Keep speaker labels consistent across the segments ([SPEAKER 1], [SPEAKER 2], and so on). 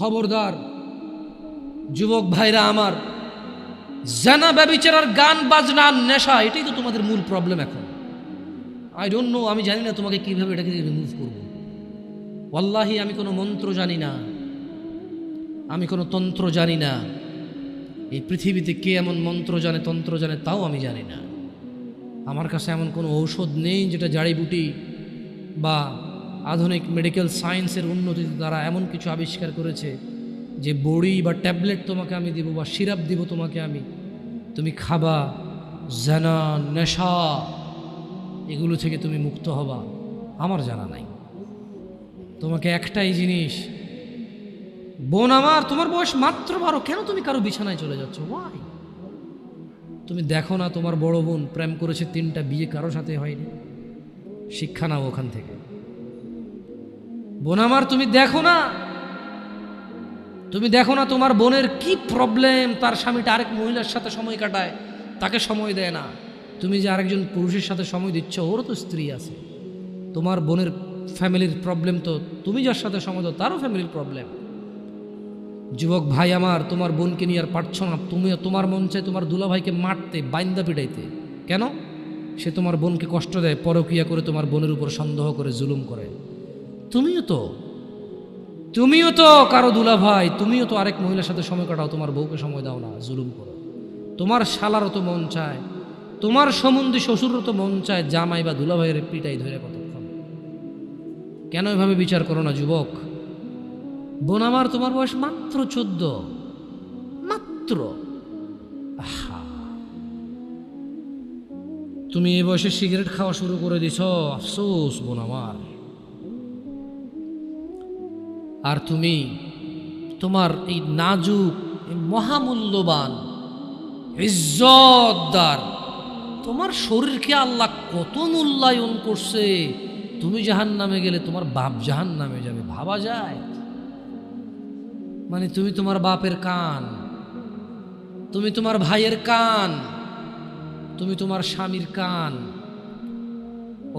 [SPEAKER 1] খবরদার যুবক ভাইরা আমার, জানা ব্যভিচার, গান বাজনা, নেশা, এটাই তো তোমাদের মূল প্রবলেম এখন। আই ডোন্ট নো, আমি জানি না তোমাকে কিভাবে এটাকে রিমুভ করব। ওয়াল্লাহি আমি কোনো মন্ত্র জানি না, আমি কোনো তন্ত্র জানি না। এই পৃথিবীতে কে এমন মন্ত্র জানে, তন্ত্র জানে, তাও আমি জানি না। আমার কাছে এমন কোনো ঔষধ নেই যেটা জাড়িবুটি বা আধুনিক মেডিকেল সায়েন্সের উন্নতির দ্বারা এমন কিছু আবিষ্কার করেছে যে বড়ি বা ট্যাবলেট তোমাকে আমি দিব বা সিরাপ দিব তোমাকে আমি, তুমি খাবা, জানা, নেশা, এগুলো থেকে তুমি মুক্ত হবা। আমার জানা নাই। তোমাকে একটাই জিনিস, বোন আমার, তোমার বয়স মাত্র 12, কেন তুমি কারো বিছানায় চলে যাচ্ছ? ওয়াই? তুমি দেখো না তোমার বড় বোন প্রেম করেছে 3টা বিয়ে, কারো সাথে হয়নি? শিক্ষা নাও ওখান থেকে। বোন আমার, তুমি দেখো না, তুমি দেখো না তোমার বোনের কি প্রবলেম, তার স্বামীটা আরেক মহিলার সাথে সময় কাটায়, তাকে সময় দেয় না। তুমি যে আরেকজন পুরুষের সাথে সময় দিচ্ছ, ওরও তো স্ত্রী আছে। তোমার বোনের ফ্যামিলির প্রবলেম তো তুমি যার সাথে সময় দাও তারও ফ্যামিলির প্রবলেম। যুবক ভাই আমার, তোমার বোনকে নিয়ে আর পারছ না, তুমি, তোমার মন চায় তোমার দুলাভাইকে মারতে, বাইন্দা পিটাইতে। কেন? সে তোমার বোনকে কষ্ট দেয়, পরকিয়া করে তোমার বোনের উপর সন্দেহ করে, জুলুম করে। তুমিও তো কারো দুলাভাই, তুমিও তো আরেক মহিলার সাথে সময় কাটাও, তোমার বউকে সময় দাও না, জুলুম করো। তোমার শালারও তো মন চায়, তোমার সম্বন্ধী শ্বশুরও তো মন চায় জামাই বা দুলাভাইয়ের পিটাই ধরে কতক্ষণ। কেন এভাবে বিচার করো না যুবক? বোন আমার, তোমার বয়স মাত্র 14, মাত্র। তুমি এই বয়সে সিগারেট খাওয়া শুরু করে দিছ, আফসোস বোন আমার। আর তুমি তোমার এই নাজুক, মহামূল্যবান, ইজ্জতদার তোমার শরীরকে আল্লাহ কত মূল্যায়ন করছে। তুমি জাহান্নামে গেলে তোমার বাপ জাহান্নামে যাবে, ভাবা যায়? মানে তুমি তোমার বাপের কান, তুমি তোমার ভাইয়ের কান, তুমি তোমার স্বামীর কান,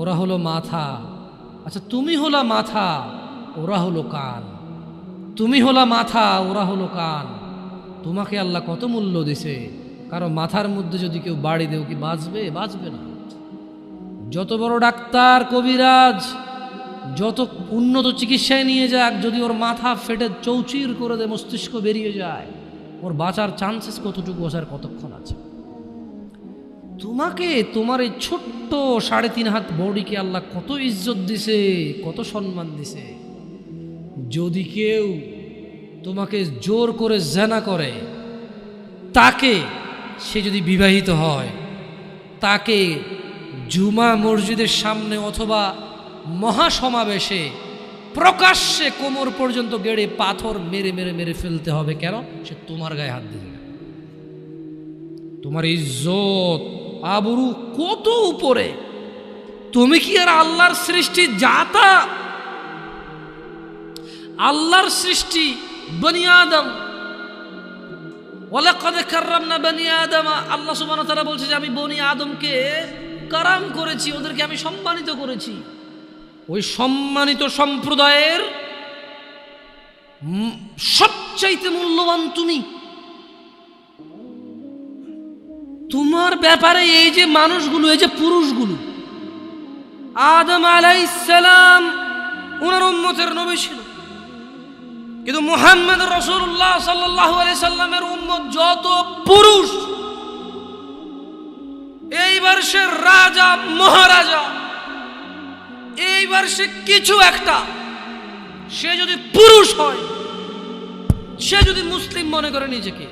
[SPEAKER 1] ওরা হলো মাথা। আচ্ছা, তুমি হলো মাথা, ওরা হলো কান। তুমি হলো মাথা, ওরা হলো কান। তোমাকে আল্লাহ কত মূল্য দিছে। কারণ মাথার মধ্যে যদি কেউ বাড়ি দেও, কি বাঁচবে? বাঁচবে না। যত বড় ডাক্তার, কবিরাজ, যত উন্নত চিকিৎসায় নিয়ে যাক, যদি ওর মাথা ফেটে চৌচির করে দেয়, মস্তিষ্ক বেরিয়ে যায়, ওর বাঁচার চান্সেস কতটুকু আসার কতক্ষণ আছে? তোমাকে, তোমার এই ছোট্ট 3.5 হাত বডিকে আল্লাহ কত ইজ্জত দিছে, কত সম্মান দিছে। যদি কেউ তোমাকে জোর করে জেনা করে, তাকে, সে যদি বিবাহিত হয়, তাকে জুমা মসজিদের সামনে অথবা মহাসমাবেশে প্রকাশ্যে কোমর পর্যন্ত গেড়ে পাথর মেরে মেরে মেরে ফেলতে হবে। কেন? সে তোমার গায়ে হাত দিবে। তোমার ইজ্জত, আবরু কত উপরে। তুমি কি আর আল্লাহর সৃষ্টি জাতা? আল্লাহর সৃষ্টি বনি আদম, ওয়ালাকাদ কাররামনা বনি আদম। আল্লাহ সুবহানাহু ওয়া তাআলা বলছে যে আমি বনি আদমকে কারাম করেছি, ওদেরকে আমি সম্মানিত করেছি। ওই সম্মানিত সম্প্রদায়ের সবচাইতে মূল্যবান তুমি। তোমার ব্যাপারে এই যে মানুষগুলো, এই যে পুরুষগুলো, আদম আলাইহিস সালাম ওনার উম্মতের নবী ছিল, কিন্তু মুহাম্মদ রাসূলুল্লাহ সাল্লাল্লাহু আলাইহি সাল্লামের উম্মত যত পুরুষ, এইবার সে রাজা মহারাজা, এইবার সে কিছু একটা, সে যদি পুরুষ হয়, সে যদি মুসলিম মনে করে নিজেকে,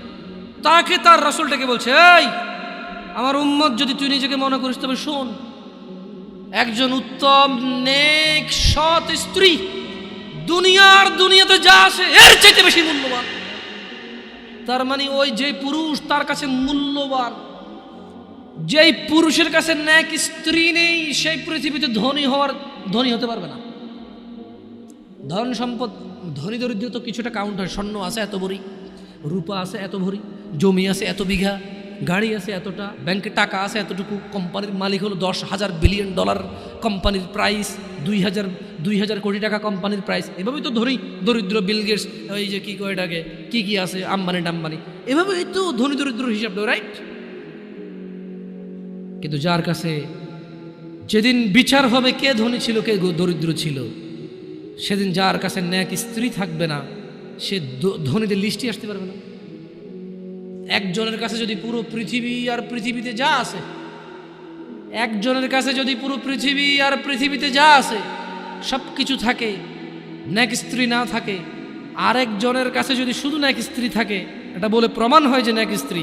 [SPEAKER 1] তাকে তার রাসূলটাকে বলছে, এই আমার উম্মত যদি তুই নিজেকে মনে করিস, তবে শোন, একজন উত্তম নেক সৎ স্ত্রী দুনিয়াতে যা আছে এর চাইতে বেশি মূল্যবান। তার মানে ওই যে পুরুষ তার কাছে মূল্যবান, যেই পুরুষের কাছে নেক স্ত্রী নেই, সেই পৃথিবীতে ধনী হতে পারবে না। ধন সম্পদ, ধনী দরিদ্র তো কিছুটা কাউন্ট হয়। স্বর্ণ আছে এত ভরি, রূপা আছে এত ভরি, জমি আছে এত বিঘা, গাড়ি আছে এতটা, ব্যাংকে টাকা আছে এতটুকু, কোম্পানির মালিক হলো $10,000 বিলিয়ন, কোম্পানির প্রাইস 2000 কোটি টাকা কোম্পানির প্রাইস, এভাবেই তো ধনী দরিদ্র বিল গেটস, ওই যে কি কয় এটাকে, কি আছে আম্বানি টাম্বানি, এভাবেই তো ধনী দরিদ্র হিসাব দেয়, রাইট? কিন্তু যার কাছে যেদিন বিচার হবে কে ধনী ছিল কে দরিদ্র ছিল, সেদিন যার কাছে ন্যাক স্ত্রী থাকবে না, সে ধনীদের লিস্টে আসতে পারবে না। একজনের কাছে যদি পুরো পৃথিবী আর পৃথিবীতে যা আছে, একজনের কাছে যদি পুরো পৃথিবী আর পৃথিবীতে যা আছে সব কিছু থাকে, ন্যাক স্ত্রী না থাকে, আরেকজনের কাছে যদি শুধু ন্যাক স্ত্রী থাকে, এটা বলে প্রমাণ হয় যে ন্যাক স্ত্রী,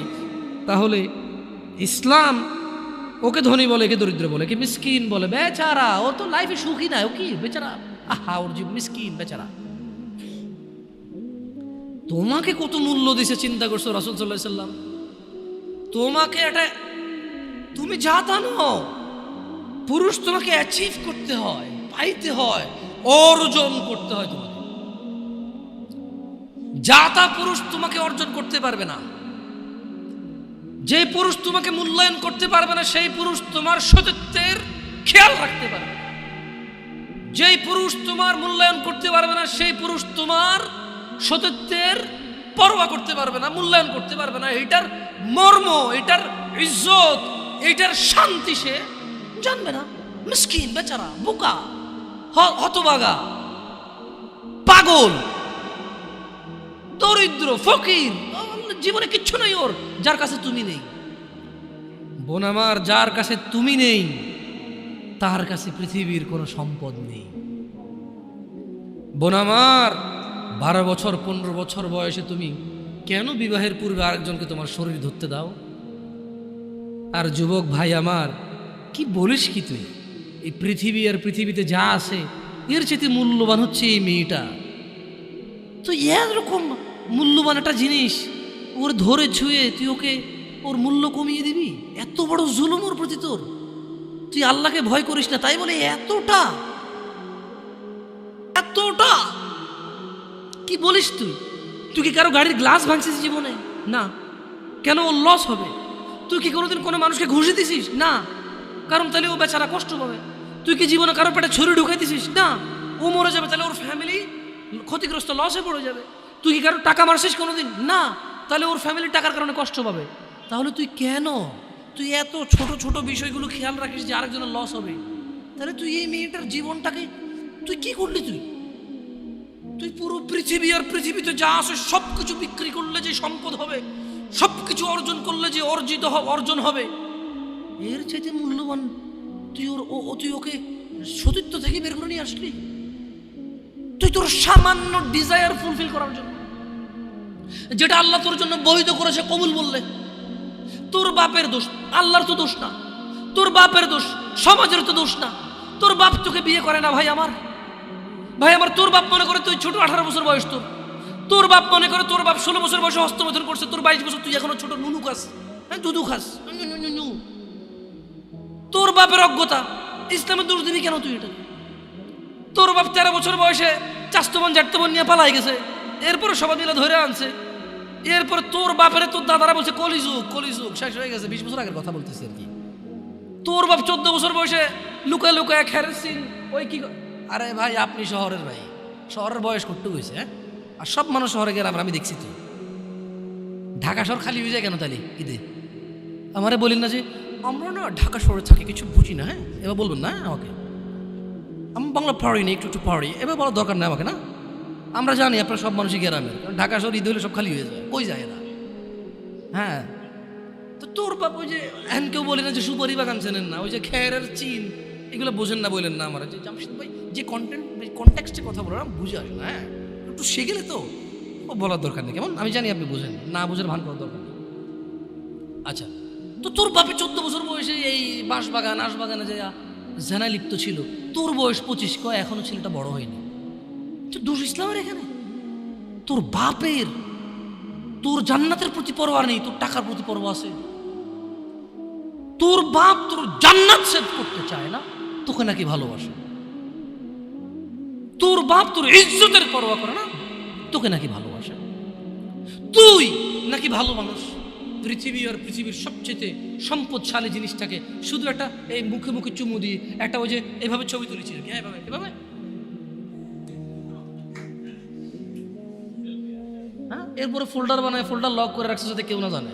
[SPEAKER 1] তাহলে ইসলাম ওকে ধনী বলে, কে দরিদ্র বলে, কে মিসকিন বলে? বেচারা, ও তো লাইফে সুখী না, ও কি বেচারা, আহা ওর জীব মিসকিন বেচারা। তোমাকে কত মূল্য দিছে চিন্তা করছো রাসূল সাল্লাল্লাহু আলাইহি সাল্লাম? তোমাকে এটা, তুমি যা তা নও, পুরুষ তোমাকে অ্যাচিভ করতে হয়, পাইতে হয়, অর্জন করতে হয়। তোমাকে যা তা পুরুষ তোমাকে অর্জন করতে পারবে না। যে পুরুষ তোমাকে মূল্যায়ন করতে পারবে না, সেই পুরুষ তোমার সতীত্বের খেয়াল রাখতে পারবে না। যেই পুরুষ তোমার মূল্যায়ন করতে পারবে না, সেই পুরুষ তোমার সতীত্বের পরোয়া করতে পারবে না, মূল্যায়ন করতে পারবে না। এটার মর্ম, এটার ইজ্জত, এটার শান্তি সে জানবে না। মিসকিন বেচারা, বোকা, হতভাগা, পাগল, দরিদ্র, ফকির, জীবনে কিচ্ছু নেই ওর, যার কাছে তুমি নেই। বোন আমার, যার কাছে তুমি নেই তার কাছে পৃথিবীর কোনো সম্পদ নেই। বোন আমার, 12 বছর 15 বছর বয়সে তুমি কেন বিবাহের পূর্বে আরেকজনকে তোমার শরীর ধরতে দাও? আর যুবক ভাই আমার, কি বলিস কি তুই? এই পৃথিবী আর পৃথিবীতে যা আছে এর চেয়ে মূল্যবান হচ্ছে এই মেয়েটা। তো এরকম মূল্যবান একটা জিনিস ওর ধরে ছুঁয়ে তুই ওকে ওর মূল্য কমিয়ে দিবি? এত বড় জুলুম ওর প্রতি তোর? তুই আল্লাহকে ভয় করিস না তাই বলে এতটা এতটা কি বলিস তুই? তুই কি কারো গাড়ির গ্লাস ভাঙছিস জীবনে? না। কেন? ওর লস হবে। তুই কি কোনোদিন কোনো মানুষকে ঘুষি দিছিস? না। কারণ তাহলে ও বেচারা কষ্ট পাবে। তুই কি জীবনে কারো পেটে ছুরি ঢুকাই দিছিস? না। ও মরে যাবে, তাহলে ওর ফ্যামিলি ক্ষতিগ্রস্ত, লসে পড়ে যাবে। তুই কি কারো টাকা মারছিস কোনোদিন? না। তাহলে ওর ফ্যামিলির টাকার কারণে কষ্ট পাবে। তাহলে তুই কেন তুই এত ছোট ছোট বিষয়গুলো খেয়াল রাখিস যে আরেকজনের লস হবে? তাহলে তুই এই মেয়েটার জীবনটাকে তুই কি করলি? তুই পুরো পৃথিবী আর পৃথিবীতে যা আছে সব কিছু বিক্রি করলে যে সম্পদ হবে, সব কিছু অর্জন করলে যে অর্জন হবে, এর চাইতে মূল্যবান তুই ওকে সতীত্ব থেকে বের করে নিয়ে আসলি? তুই তোর সামান্য ডিজায়ার ফুলফিল করার জন্য, যেটা আল্লাহ তোর জন্য বৈধ করেছে, কবুল বললে তোর বাপের দোষ, আল্লাহর তো দোষ না, তোর বাপের দোষ, সমাজের তো দোষ না। তোর বাপ তোকে বিয়ে করে না ভাই আমার, তোর বাপ মনে করে তুই ছোট, 18 বছর বয়স তোর বাপ মনে করে তোর বাপ 16 বছর বয়সে হস্তমৈথুন করছে, তোর 22 বছর, তুই এখনো ছোট, নুনু খাস, দুধু খাস। তোর বাপের অজ্ঞতা, ইসলামের দোষ দিবি কেন তুই এটা? তোর বাপ 13 বছর বয়সে চাস্তবন জাটতবন নিয়ে পালাই গেছে, এরপরে সবাই মিলে ধরে আনছে। এরপরে তোর বাপের তোর দাদারা বলছে কলিযুগ শেষ হয়ে গেছে। 20 বছর আগের কথা বলতেছে আর কি। তোর বাপ 14 বছর বয়সে লুকায় খেরেছিন ওই কি। আরে ভাই, আপনি শহরের ভাই, শহরের বয়স করতে হয়েছে, হ্যাঁ? আর সব মানুষ শহরে গেলাম, আমি দেখছি তো ঢাকা শহর খালি হয়ে যায় কেন তাহলে ঈদে? আমারে বলেন না যে আমরা না ঢাকা শহরে থাকি, কিছু বুঝি না। হ্যাঁ, এবার বলবেন না আমাকে, আমি বাংলা পারি না, একটু পারি, এবার বলার দরকার নেই আমাকে। না, আমরা জানি আপনার সব মানুষই গ্রামের, ঢাকা শহর ঈদ হলে সব খালি হয়ে যায়, কই যায় এরা? হ্যাঁ, তো তোর বাপ ওই যে এখন কেউ বলে না যে সুপারি বাগান চেনেন না, ওই যে খেরের চিন, এগুলো বোঝেন না, বললেন না আমার যে জামশেদ ভাই যে কনটেক্সটে কথা বলে বুঝে আসে না। হ্যাঁ, একটু শিখলে তো বলার দরকার নেই, কেমন? আমি জানি আপনি বোঝেন না, বোঝার ভান করার দরকার নেই। আচ্ছা, তো তোর বাপে 14 বছর বয়সে এই বাঁশবাগান আশবাগানে যে জেনায় লিপ্ত ছিল, তোর বয়স 25, কয় এখনো ছেলেটা বড় হয়নি। তো দোষ ইসলামের এখানে? তোর বাপের, তোর জান্নাতের প্রতি পরোয়া নেই, তোর টাকার প্রতি পরোয়া আছে। তোর বাপ তোর জান্নাত সেভ করতে চায় না, তোকে নাকি ভালোবাসে। তোর বাপ তোর ইজ্জতের পরোয়া করে না, তোকে নাকি ভালোবাসে। তুই নাকি ভালো মানুষ, পৃথিবী আর পৃথিবীর সবচেয়ে সম্পদশালী জিনিসটাকে শুধু একটা এই মুখে মুখে চুমু দিয়ে একটা ওই যে এভাবে ছবি তুলেছিল, এভাবে এরপরে ফোল্ডার বানায়, ফোল্ডার লক করে রাখছে যাতে কেউ না জানে।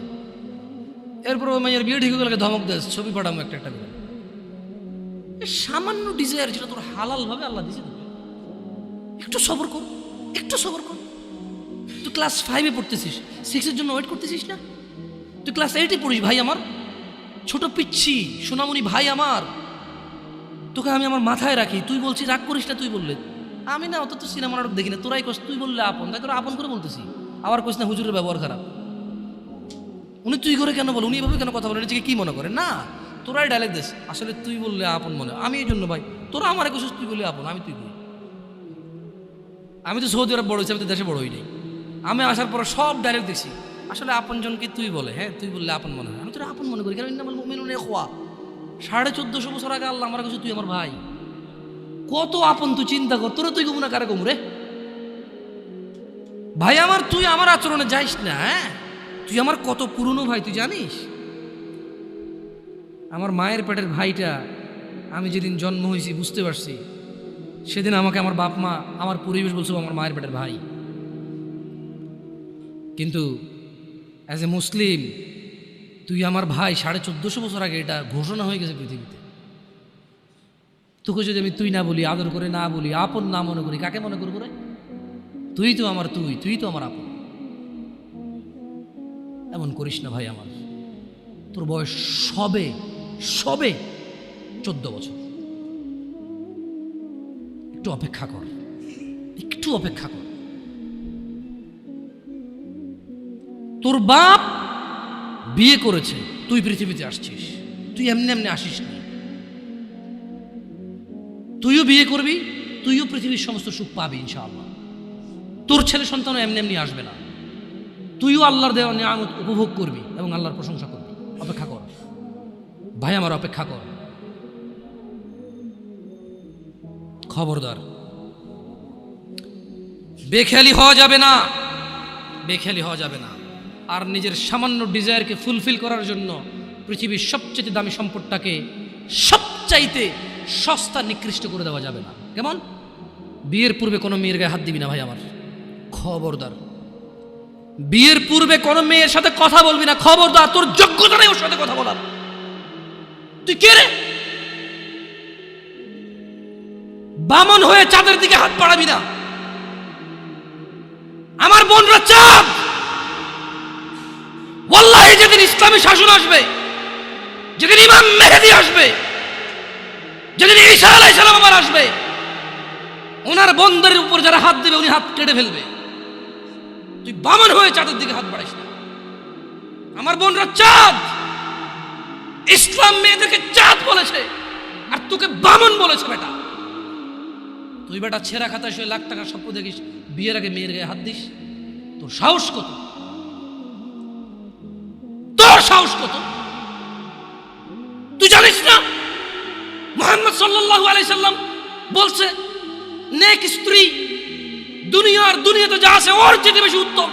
[SPEAKER 1] এরপরে ওই মেয়ের বিয়ে ঠিক হয়ে গেলে ধমক দেয়, ছবি পাঠাবো একটা একটা করে। সামান্য ডিজায়ার যেটা তোর হালাল ভাবে আল্লাহ দিয়েছে, একটু সবর কর, একটু সবর কর। তুই ক্লাস 5-এ পড়তেছিস, 6-এর জন্য ওয়েট করতেছিস না? তুই ক্লাস 8-এ পড়িস ভাই আমার, ছোট পিচ্ছি সোনামণি ভাই আমার। তোকে আমি আমার মাথায় রাখি, তুই বলছিস রাগ করিস না। তুই বললে আমি না অত তো সিনেমা নাটক দেখি না, তোরাই কস। তুই বললে আপন, তাই তোরা আপন করে বলতেছি। আবার কইস না হুজুরের ব্যবহার খারাপ। উনি তুই করে কেন বল, উনি এভাবে কেন কথা বলেন, নিজেকে কি মনে করে? না, তোরাই ডায়লগ দিস। আসলে তুই বললে আপন মনে, আমি এই জন্য ভাই তোরা আমার কইছিস তুই বললে আপন, আমি তুই বলি। আমি তো সৌদি আরব বড় হয়েছি, আমি তো দেশে বড় হই নাই। আমি আসার পর সব ডাইরেক্ট দেখছি আসলে আপন জনকে তুই বলে, হ্যাঁ তুই বললে আপন মনে হয়। আমি তোরা আপন মনে করি, কারণ ইন্নামাল মুমিনুনা ইখওয়া। 1450 বছর আগে আল্লাহ আমার কাছে তুই আমার ভাই। কত আপন তুই চিন্তা কর। তোরা তুই গুমনা কারে কম রে ভাই আমার? তুই আমার আচরণে যাইস না। হ্যাঁ তুই আমার কত পুরনো ভাই তুই জানিস? আমার মায়ের পেটের ভাইটা আমি যেদিন জন্ম হয়েছি বুঝতে পারছি, সেদিন আমাকে আমার বাপ মা, আমার পরিবেশ বলছো আমার মায়ের পেটের ভাই। কিন্তু অ্যাজ এ মুসলিম তুই আমার ভাই। 1450 বছর আগে এটা ঘোষণা হয়ে গেছে পৃথিবীতে। তোকে যদি আমি তুই না বলি, আদর করে না বলি, আপন না মনে করি, কাকে মনে করবো রে? তুই তো আমার তুই তো আমার আপন। এমন করিস না ভাই আমার। তোর বয়স সবে 14 বছর। একটু অপেক্ষা কর, একটু অপেক্ষা কর। তোর বাপ বিয়ে করেছে, তুই পৃথিবীতে আসছিস। তুই এমনি এমনি আসিস না। তুইও বিয়ে করবি, তুইও পৃথিবীর সমস্ত সুখ পাবি ইনশাআল্লাহ। তোর ছেলে সন্তানও এমনি এমনি আসবে না। তুইও আল্লাহর দেওয়া নিয়ামত উপভোগ করবি এবং আল্লাহর প্রশংসা করবি। অপেক্ষা কর ভাই আমার, অপেক্ষা কর। খবরদার, বেখেয়ালি হওয়া যাবে না, বেখেয়ালি হওয়া যাবে না। আর নিজের সামান্য ডিজায়ারকে ফুলফিল করার জন্য পৃথিবীর সবচেয়ে দামি সম্পদটাকে সবচাইতে সস্তা নিকৃষ্ট করে দেওয়া যাবে না। কেমন? বিয়ের পূর্বে কোনো মেয়ের গায়ে হাত দিবি না ভাই আমার, খবরদার। বিয়ের পূর্বে কোনো মেয়ের সাথে কথা বলবি না, খবরদার। তোর যোগ্যতা নেই ওর সাথে কথা বলার। তুই কে রে? বামন হয়ে চাঁদের দিকে হাত বাড়াবি না। আমার বোনরা চাঁদ। ওয়াল্লাহি যেদিন ইসলামী শাসন আসবে, যেদিন ইমাম মেহেদী আসবে, যেদিন ঈসা আলাইহিস সালাম আবার আসবে, ওনার বন্ধের উপর যারা হাত দেবে উনি হাত কেটে ফেলবে। তুই বামন হয়ে চাঁদের দিকে হাত বাড়াইস না। আমার বোনরা চাঁদ। ইসলাম মেয়েদেরকে চাঁদ বলেছে, আর তোকে বামন বলেছে বেটা। তুই বেটা ছেঁড়া খাতা শুয়ে লাখ টাকার স্বপ্ন দেখিস, বিয়ের আগে মেয়ের গায়ে হাত দিস? তোর সাহস কত? তোর সাহস কত? তুই জানিস না মুহাম্মদ সাল্লাল্লাহু আলাইহি সাল্লাম বলছে নেক স্ত্রী দুনিয়াতে যা আছে ওর চেয়ে বেশি উত্তম।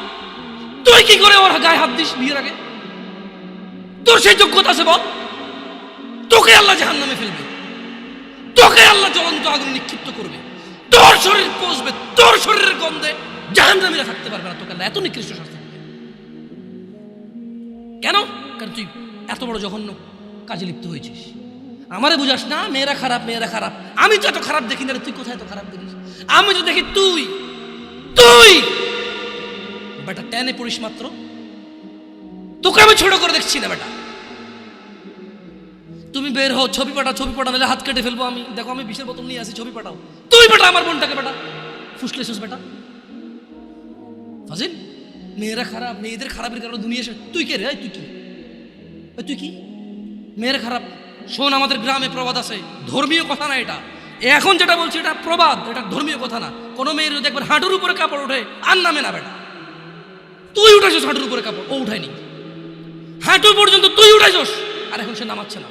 [SPEAKER 1] তুই কি করে ওর গায়ে হাত দিস বিয়ের আগে? তোর সেই যোগ্যতা আছে বল? তোকে আল্লাহ জাহান্নামে ফেলবে, তোকে আল্লাহ জ্বলন্ত আগুনে নিক্ষিপ্ত করবে, তোর শরীর পচবে, তোর শরীরের গন্ধে জাহান্নামীরা থাকতে পারবে না। তোকে আল্লাহ এত নিকৃষ্ট শাস্তি দেবে কেন? কারণ তুই এত বড় জঘন্য কাজে লিপ্ত হয়েছিস। আমারে বুঝাস না মেয়েরা খারাপ, মেয়েরা খারাপ। আমি তো এত খারাপ দেখি না। তুই কোথায় এত খারাপ দেখিস? আমি তো দেখি তুই বেটা 10-এ পড়িস মাত্র। তোকে আমি ছোট করে দেখছি না বেটা। তুমি বের হও, ছবি পাঠাও, নাহলে হাত কেটে ফেলবো আমি। দেখো আমি বিষের বোতল নিয়ে আসি, ছবি পাঠাও। তুই বেটা আমার বোনটাকে বেটা ফুসলেছিস বেটা। ফাজিল, মেয়েরা খারাপ, মেয়েদের খারাপের কারণে দুনিয়া। তুই কে রে? তুই কি মেয়েরা খারাপ? শোন, আমাদের গ্রামে প্রবাদ আছে, ধর্মীয় কথা না এটা। এখন যেটা বলছি এটা প্রবাদ, এটা ধর্মীয় কথা না। কোনো মেয়ের যদি একবার হাঁটুর উপরে কাপড় ওঠে আর নামে না বেটা। তুই উঠাইছিস হাঁটুর উপরে কাপড়, ও উঠায়নি। হাঁটু পর্যন্ত তুই উঠাইছিস, আর এখন সে নামাচ্ছে না।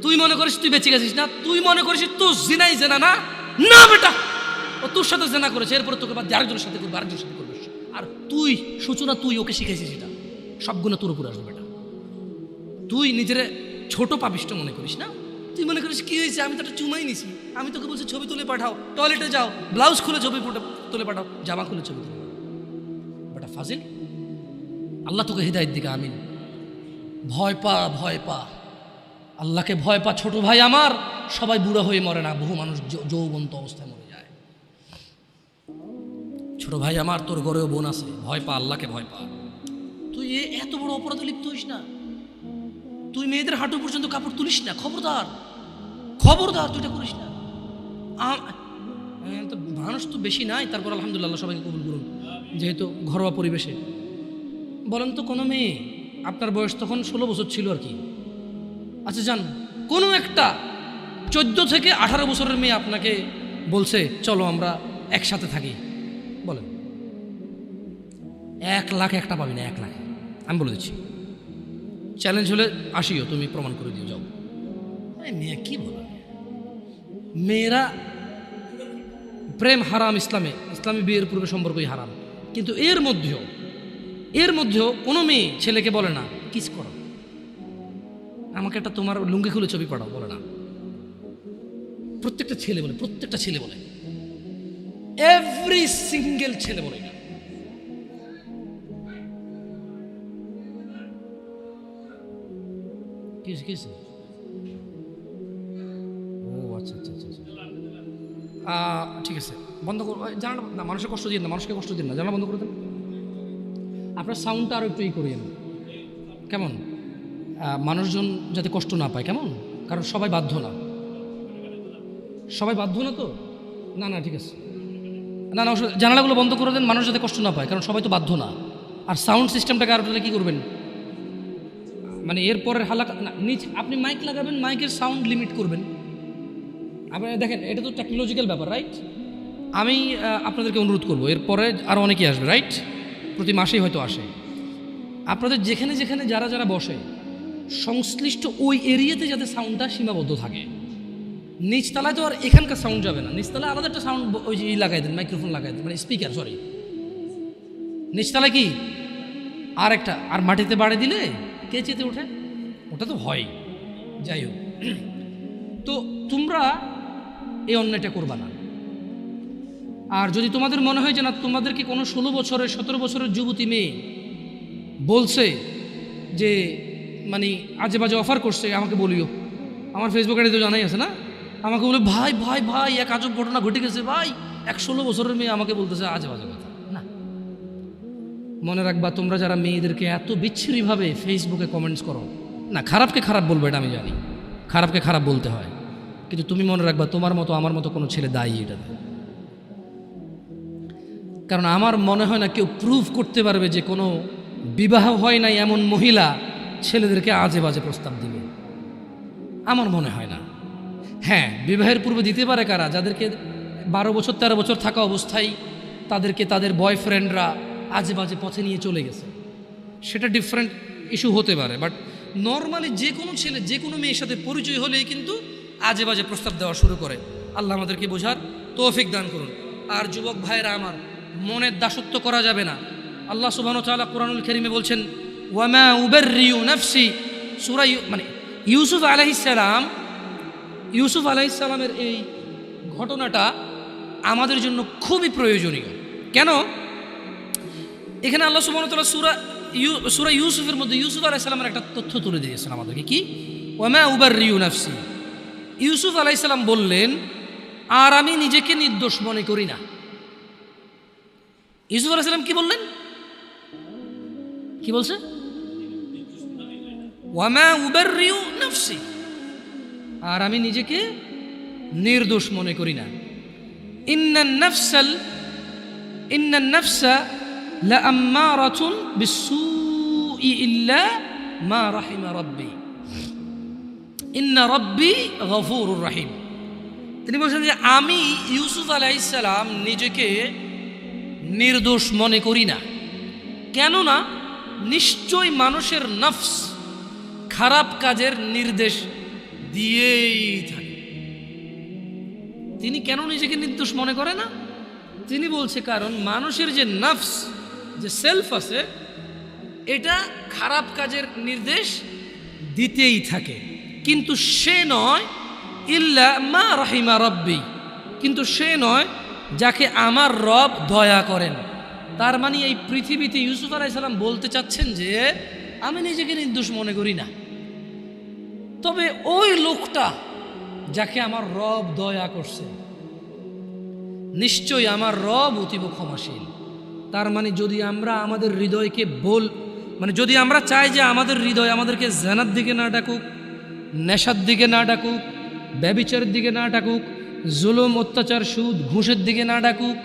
[SPEAKER 1] তুই মনে করিস তুই বেঁচে গেছিস না? তুই মনে করিস তোর জিনাই জেনা না? না বেটা, ও তোর সাথে জেনা করেছে, এরপরে তোকে বাদ দিয়ে আরেকজনের সাথে করবে, আরেকজনের সাথে করবে। আর তুই সূচনা, তুই ওকে শিখাইছিস, এটা সব গুণ তোর উপরে আসবে বেটা। তুই নিজের ছোট পাপিষ্ট মনে করিস না? তুই মনে করিস কি হয়েছে, আমি তো একটা চুমাই নিছি। আমি তোকে বলছি ছবি তুলে পাঠাও, টয়লেটে যাও, ব্লাউজ খুলে ছবি তুলে পাঠাও, জামা খুলে ছবি তুলে পাঠাও। বেটা ফাজিল, আল্লাহ তোকে হৃদায়ত দিকে, আমিন। ভয় পা, ভয় পা, আল্লাহকে ভয় পা। ছোট ভাই আমার, সবাই বুড়ো হয়ে মরে না, বহু মানুষ যৌবন্ত অবস্থায় মরে যায়। ছোট ভাই আমার, তোর ঘরেও বোন আছে, ভয় পা, আল্লাহকে ভয় পা। তুই এত বড় অপরাধে লিপ্ত হইস না। তুই মেয়েদের হাঁটু পর্যন্ত কাপড় তুলিস না, খবরদার, খবরদার, তুই এটা করিস না। তো মানুষ তো বেশি নাই, তারপর আলহামদুলিল্লাহ সবাইকে কবুল করুন, যেহেতু ঘরোয়া পরিবেশে। বলেন তো কোনো মেয়ে, আপনার বয়স তখন 16 বছর ছিল আর কি, আচ্ছা যান, কোনো একটা 14 থেকে 18 বছরের মেয়ে আপনাকে বলছে চলো আমরা একসাথে থাকি, বলেন 1 লাখ একটা পাবি না, 1 লাখ। আমি বলে দিচ্ছি, চ্যালেঞ্জ হলে আসিও, তুমি প্রমাণ করে দিও, যাও। মেয়ে কি বলো, মেয়েরা প্রেম হারাম ইসলামে, ইসলামী বিয়ের পূর্বে সম্পর্কই হারাম, কিন্তু এর মধ্যেও কোনো মেয়ে ছেলেকে বলে না কিস করো, আমাকে একটা তোমার লুঙ্গি খুলে ছবি পাঠাও, বলে না। প্রত্যেকটা ছেলে বলে, প্রত্যেকটা ছেলে বলে, এভরি সিঙ্গেল ছেলে বলে না। কিস ও আচ্ছা আচ্ছা আচ্ছা, ঠিক আছে, বন্ধ করো, জানালা না, মানুষের কষ্ট দিন না, মানুষকে কষ্ট দিন না, জানালা বন্ধ করে দেন। আপনার সাউন্ডটা আরও একটু করিয়েন, কেমন, মানুষজন যাতে কষ্ট না পায়, কেমন, কারণ সবাই বাধ্য না, সবাই বাধ্য না তো, না না ঠিক আছে, না না জানালাগুলো বন্ধ করে দেন, মানুষ যাতে কষ্ট না পায়, কারণ সবাই তো বাধ্য না। আর সাউন্ড সিস্টেমটাকে আর কী করবেন, মানে এরপরের হালাকা নিচে আপনি মাইক লাগাবেন, মাইকের সাউন্ড লিমিট করবেন। আপনি দেখেন, এটা তো টেকনোলজিক্যাল ব্যাপার, রাইট? আমি আপনাদেরকে অনুরোধ করবো, এরপরে আরও অনেকেই আসবে, রাইট? প্রতি মাসেই হয়তো আসে। আপনাদের যেখানে যেখানে যারা যারা বসে, সংশ্লিষ্ট ওই এরিয়াতে যাতে সাউন্ডটা সীমাবদ্ধ থাকে। নিচতলায় তো আর এখানকার সাউন্ড যাবে না, নিচতলায় আলাদা একটা সাউন্ড ওই যে লাগাই দেন, মাইক্রোফোন লাগাই দেন, মানে স্পিকার, সরি, নিচতলায় কি আর একটা, আর মাটিতে বাড়ি দিলে কে চেতে ওঠে, ওটা তো হয়। যাই হোক, তো তোমরা এই অন্যায়টা করবা না। আর যদি তোমাদের মনে হয় যে না, তোমাদেরকে কোনো 16 বছরের 17 বছরের যুবতী মেয়ে বলছে যে মানে আজে বাজে অফার করছে, আমাকে বলিও, আমার ফেসবুক আইডি তো জানাই আছে না, আমাকে বলে ভাই ভাই ভাই এক আজব ঘটনা ঘটে গেছে ভাই, 16 বছরের মেয়ে আমাকে বলতেছে আজে বাজে কথা। না, মনে রাখবা, তোমরা যারা মেয়েদেরকে এত বিচ্ছিরিভাবে ফেসবুকে কমেন্টস করো না, খারাপকে খারাপ বলবো, এটা আমি জানি, খারাপকে খারাপ বলতে হয়, কিন্তু তুমি মনে রাখবা, তোমার মতো আমার মতো কোনো ছেলে দায়ী এটাতে। কারণ আমার মনে হয় না কেউ প্রুভ করতে পারবে যে কোনো বিবাহ হয় নাই এমন মহিলা ছেলেদেরকে আজে বাজে প্রস্তাব দিবে, আমার মনে হয় না। হ্যাঁ, বিবাহের পূর্বে দিতে পারে কারা, যাদেরকে 12 বছর 13 বছর থাকা অবস্থায় তাদেরকে তাদের বয়ফ্রেন্ডরা আজে বাজে পথে নিয়ে চলে গেছে, সেটা ডিফারেন্ট ইস্যু হতে পারে। বাট নর্মালি যে কোনো ছেলে যে কোনো মেয়ের সাথে পরিচয় হলেই কিন্তু আজে বাজে প্রস্তাব দেওয়া শুরু করে। আল্লাহ আমাদেরকে বোঝার তৌফিক দান করুন। আর যুবক ভাইরা আমার, মনের দাসত্ব করা যাবে না। আল্লাহ সুবহানাহু ওয়া তাআলা কুরআনুল কারীমে বলছেন, ওয়ামা উবাররিউ নাফসি, সূরা মানে ইউসুফ আলাইহিস সালামের এই ঘটনাটা আমাদের জন্য খুবই প্রয়োজনীয়। কেন? এখানে আল্লাহ সুবহানাহু ওয়া তাআলা সূরা ইউসুফের মধ্যে ইউসুফ আলাইহিস সালামের একটা তথ্য তুলে দিয়েছেন আমাদেরকে। কি? ওয়ামা উবাররিউ নাফসি। ইউসুফ আলাইহিস সালাম বললেন, আর আমি নিজেকে নির্দোষ মনে করি না। ইউসুফ আলাইহিস সালাম কি বললেন? কি বলছে? ওয়ামা উবাররিউ নাফসি, আর আমি নিজেকে নির্দোষ মনে করি না। ইন্নান নাফসা লাআম্মারাতুন বিসসুই ইল্লা মা রাহিমা রাব্বি ইন্না রাব্বি গফুরুর রহিম। তিনি বলছেন যে আমি ইউসুফ আলাইহিস সালাম নিজেকে নির্দোষ মনে করি না। কেননা নিশ্চয় মানুষের নফস খারাপ কাজের নির্দেশ দিয়েই থাকে। তিনি কেন নিজেকে নির্দোষ মনে করে না? তিনি বলছে কারণ মানুষের যে নফস, যে সেলফ আছে, এটা খারাপ কাজের নির্দেশ দিতেই থাকে, কিন্তু সে নয় ইল্লা মা রাহিমা রাব্বি, কিন্তু সে নয় যাকে আমার রব দয়া করেন। তার মানে এই পৃথিবীতে ইউসুফ আলাইহিস সালাম বলতে চাচ্ছেন যে আমি নিজেকে নির্দোষ মনে করি না, তবে ওই লোকটা যাকে আমার রব দয়া করছে নিশ্চয়ই আমার রব অতীব ক্ষমাশীল। তার মানে যদি আমরা আমাদের হৃদয়কে যদি আমরা চাই যে আমাদের হৃদয় আমাদেরকে জানার দিকে না ডাকুক, নেশার দিকে না ডাকুক, ব্যভিচারের দিকে না ডাকুক, জুলুম অত্যাচার সুদ ঘুষের দিকে না ডাকুক,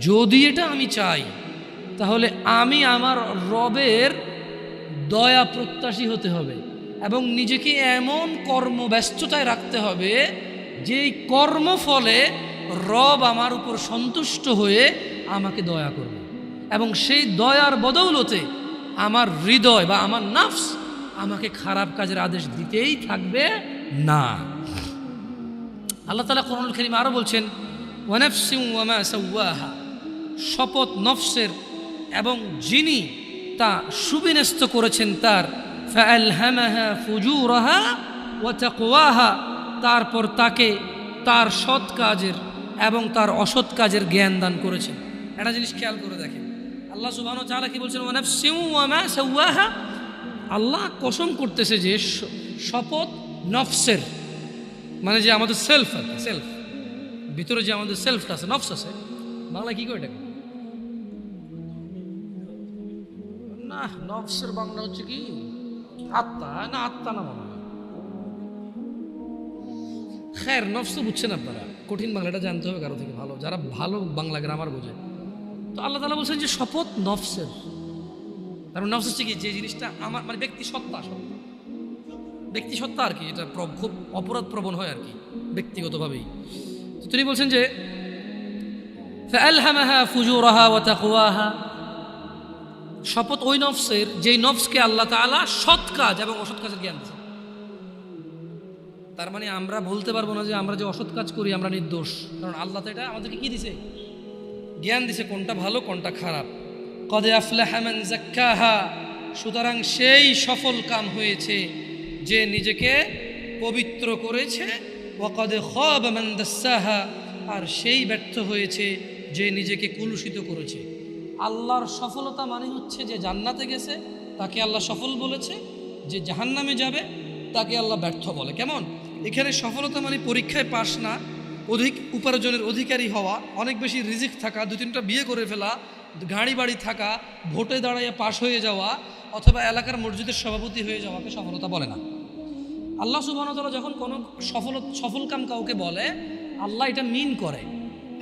[SPEAKER 1] যদি এটা আমি চাই, তাহলে আমি আমার রবের দয়া প্রত্যাশী হতে হবে এবং নিজেকে এমন কর্মব্যস্ততায় রাখতে হবে যেই কর্মফলে রব আমার উপর সন্তুষ্ট হয়ে আমাকে দয়া করবে এবং সেই দয়ার বদৌলতে আমার হৃদয় বা আমার নফস আমাকে খারাপ কাজের আদেশ দিতেই থাকবে না। আল্লাহ তাআলা কোরআনুল কারীমে আরো বলছেন, ওয়া নাফসিন ওয়া মা সাওয়াহা, শপথ নফসের এবং যিনি তা সুবিন্যস্ত করেছেন তার, ফাআলহামাহা ফুজুরাহা ওয়া তাকওয়াহা, তারপর তাকে তার সৎ কাজের এবং তার অসৎ কাজের জ্ঞান দান করেছেন। একটা জিনিস খেয়াল করে দেখেন, আল্লাহ সুবহানাহু ওয়া তাআলা কি বলছেন, ওয়া নাফসিন ওয়া মা সাওয়াহা। আল্লাহ কসম করতেছে যে শপথ নফসের, মানে যে আমাদের সেলফ ভিতরে যে আমাদের সেলফটা আছে, নফস আছে, বাংলা কি করে এটা না, নফসের বাংলা হচ্ছে কি আত্মা না, আত্মা না মনে হয়, খের নফস তো বুঝছেন আপনারা, কঠিন বাংলাটা জানতে হবে কারো থেকে ভালো, যারা ভালো বাংলা গ্রামার বোঝে। তো আল্লাহ তাআলা বলছেন যে শপথ নফসের, তার নফস হচ্ছে কি, যে জিনিসটা আমার মানে ব্যক্তি সত্তা আর কি, এটা খুব অপরাধ প্রবণ হয় আর কি ব্যক্তিগতভাবেই। তো তিনি বলছেন যে ফাআলহামাহা ফুজুরাহা ওয়া তাকওয়াহা, শপথ ওই নফসের যেই নফসকে আল্লাহ তাআলা সৎ কাজ এবং অসৎ কাজের জ্ঞান দিয়েছেন। তার মানে আমরা বলতে পারবো না যে আমরা যে অসৎ কাজ করি আমরা নির্দোষ, কারণ আল্লাহ তো এটা আমাদেরকে কি দিছে, জ্ঞান দিছে কোনটা ভালো কোনটা খারাপ। কদ আফলাহা মান যাক্কাহা, সুতরাং সেই সফল কাম হয়েছে যে নিজেকে পবিত্র করেছে, ওয়া কদ খাবা মান দাসসাহা, আর সেই ব্যর্থ হয়েছে যে নিজেকে কলুষিত করেছে। আল্লাহর সফলতা মানে হচ্ছে যে জান্নাতে গেছে তাকে আল্লাহ সফল বলেছে, যে জাহান্নামে যাবে তাকে আল্লাহ ব্যর্থ বলে। কেমন, এখানে সফলতা মানে পরীক্ষায় পাশ না, অধিক উপার্জনের অধিকারী হওয়া, অনেক বেশি রিজিক থাকা, 2-3টা বিয়ে করে ফেলা, গাড়ি বাড়ি থাকা, ভোটে দাঁড়িয়ে পাশ হয়ে যাওয়া অথবা এলাকার মসজিদের সভাপতি হয়ে যাওয়াকে সফলতা বলে না। আল্লাহ সুবহানাহু ওয়া তাআলা যখন কোনো সফল কাম কাউকে বলে, আল্লাহ এটা মিন করে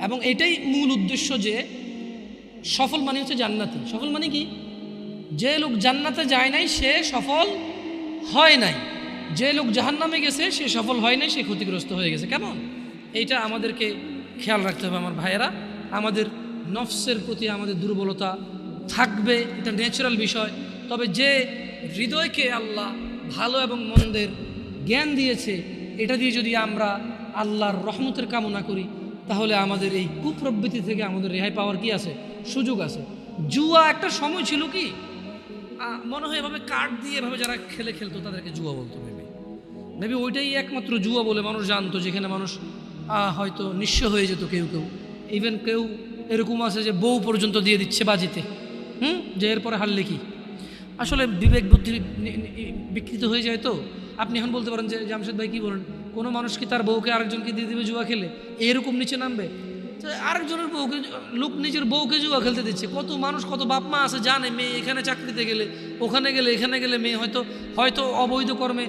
[SPEAKER 1] এবং এটাই মূল উদ্দেশ্য যে সফল মানে হচ্ছে জান্নাতি। সফল মানে কি, যে লোক জান্নাতে যায় নাই সে সফল হয় নাই, যে লোক জাহান্নামে গেছে সে সফল হয় নাই, সে ক্ষতিগ্রস্ত হয়ে গেছে। কেমন, এইটা আমাদেরকে খেয়াল রাখতে হবে আমার ভাইয়েরা। আমাদের নফসের প্রতি আমাদের দুর্বলতা থাকবে, এটা ন্যাচারাল বিষয়। তবে যে হৃদয়কে আল্লাহ ভালো এবং মন্দের জ্ঞান দিয়েছে, এটা দিয়ে যদি আমরা আল্লাহর রহমতের কামনা করি, তাহলে আমাদের এই কুপ্রবৃত্তি থেকে আমাদের রেহাই পাওয়ার কি আছে, সুযোগ আছে। জুয়া একটা সময় ছিল কি মনে হয় এভাবে কার্ড দিয়ে এভাবে যারা খেলতো তাদেরকে জুয়া বলতো, মেবি ওইটাই একমাত্র জুয়া বলে মানুষ জানতো, যেখানে মানুষ হয়তো নিঃস্ব হয়ে যেত, কেউ ইভেন কেউ এরকম আছে যে বউ পর্যন্ত দিয়ে দিচ্ছে বাজিতে, যে এরপরে হারলে কি। আসলে বিবেক বুদ্ধি বিকৃত হয়ে যায়। তো আপনি এখন বলতে পারেন যে জামশেদ ভাই কি বলেন, কোনো মানুষ কি তার বউকে আরেকজনকে দিয়ে দিবে জুয়া খেলে, এরকম নিচে নামবে? আরেকজনের বউকে, লোক নিজের বউকে জুয়া খেলতে দিচ্ছে। কত মানুষ, কত বাপ মা আছে জানে মেয়ে এখানে চাকরিতে গেলে, ওখানে গেলে, এখানে গেলে মেয়ে হয়তো অবৈধ কর্মে,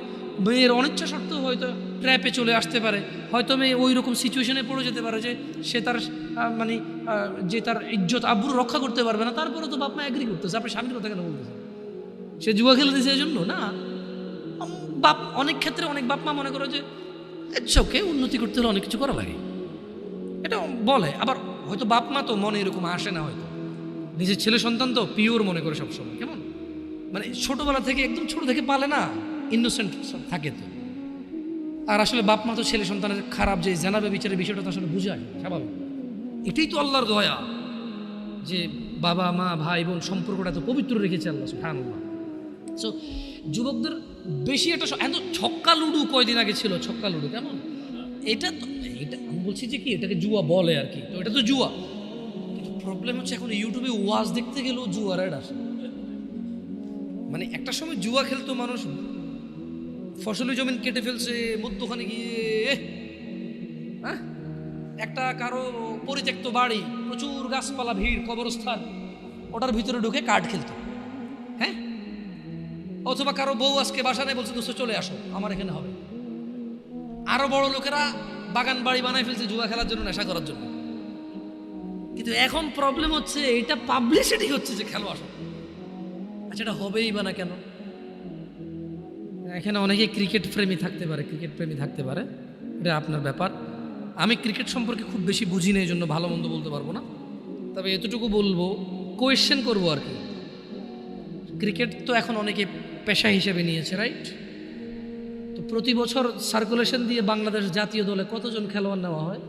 [SPEAKER 1] মেয়ের অনিচ্ছা সত্ত্বেও হয়তো ট্র্যাপে চলে আসতে পারে, হয়তো মেয়ে ওই রকম সিচুয়েশনে পড়ে যেতে পারে যে সে তার মানে যে তার ইজ্জত আব্রু রক্ষা করতে পারবে না। তারপরে তো বাপ মা এগ্রি করতেছে। আপনি স্বামীর কথা কেন বলতেছেন? সে জুয়া খেলে দিয়েছে এই জন্য না। অনেক ক্ষেত্রে অনেক বাপ মা মনে করে যে চোখে উন্নতি করতে হলে অনেক কিছু করা লাগে, এটা বলে। আবার হয়তো বাপ মা তো মনে এরকম আসে না, হয়তো নিজের ছেলে সন্তান তো পিওর মনে করে সবসময়। কেমন, মানে ছোটবেলা থেকে একদম ছোট থেকে পালে না, ইনোসেন্ট থাকে তো। আর আসলে বাপ মা তো ছেলে সন্তানের খারাপ যে জানাবে বিচারের বিষয়টা তো আসলে বুঝায়, স্বাভাবিক। এটাই তো আল্লাহর দয়া যে বাবা মা ভাই বোন সম্পর্কটা তো পবিত্র রেখেছে আল্লাহ সুবহানাল্লাহ। সো যুবকদের বেশি একটা ছক্কা লুডু কয়দিন আগে ছিল, ছক্কা লুডু কেমন, এটা আমি বলছি যে কি এটাকে জুয়া বলে আর কি। তো এটা তো জুয়া, প্রবলেম হচ্ছে এখন ইউটিউবে ওয়াজ দেখতে গেলেও জুয়ার অ্যাড আসে। মানে একটা সময় জুয়া খেলতো মানুষ, ফসলি জমিন কেটে ফেলছে মধ্যখানে গিয়ে, হ্যাঁ, একটা কারো পরিত্যক্ত বাড়ি, প্রচুর গাছপালা, ভিড়, কবরস্থান, ওটার ভিতরে ঢুকে কার্ড খেলতো, হ্যাঁ। অথবা কারো বউ আজকে বাসা নেই, বলছে দোস্ত চলে আসো আমার এখানে হবে। আরো বড় লোকেরা বাগান বাড়ি বানাই ফেলছে জুয়া খেলার জন্য, নেশা করার জন্য। কিন্তু এখন প্রবলেম হচ্ছে এটা পাবলিসিটি হচ্ছে যে খেলো আসো। আচ্ছা, এটা হবেই বা না কেন? এখানে অনেকে ক্রিকেট প্রেমী থাকতে পারে, এটা আপনার ব্যাপার। আমি ক্রিকেট সম্পর্কে খুব বেশি বুঝি না, এই জন্য ভালো মন্দ বলতে পারবো না। তবে এতটুকু বলবো, কোয়েশ্চেন করবো আর কি। ক্রিকেট তো এখন অনেকে পেশা হিসেবে নিয়েছে, রাইট? তো প্রতি বছর সার্কুলেশন দিয়ে বাংলাদেশ জাতীয় দলে কতজন খেলোয়াড় নেওয়া হয়?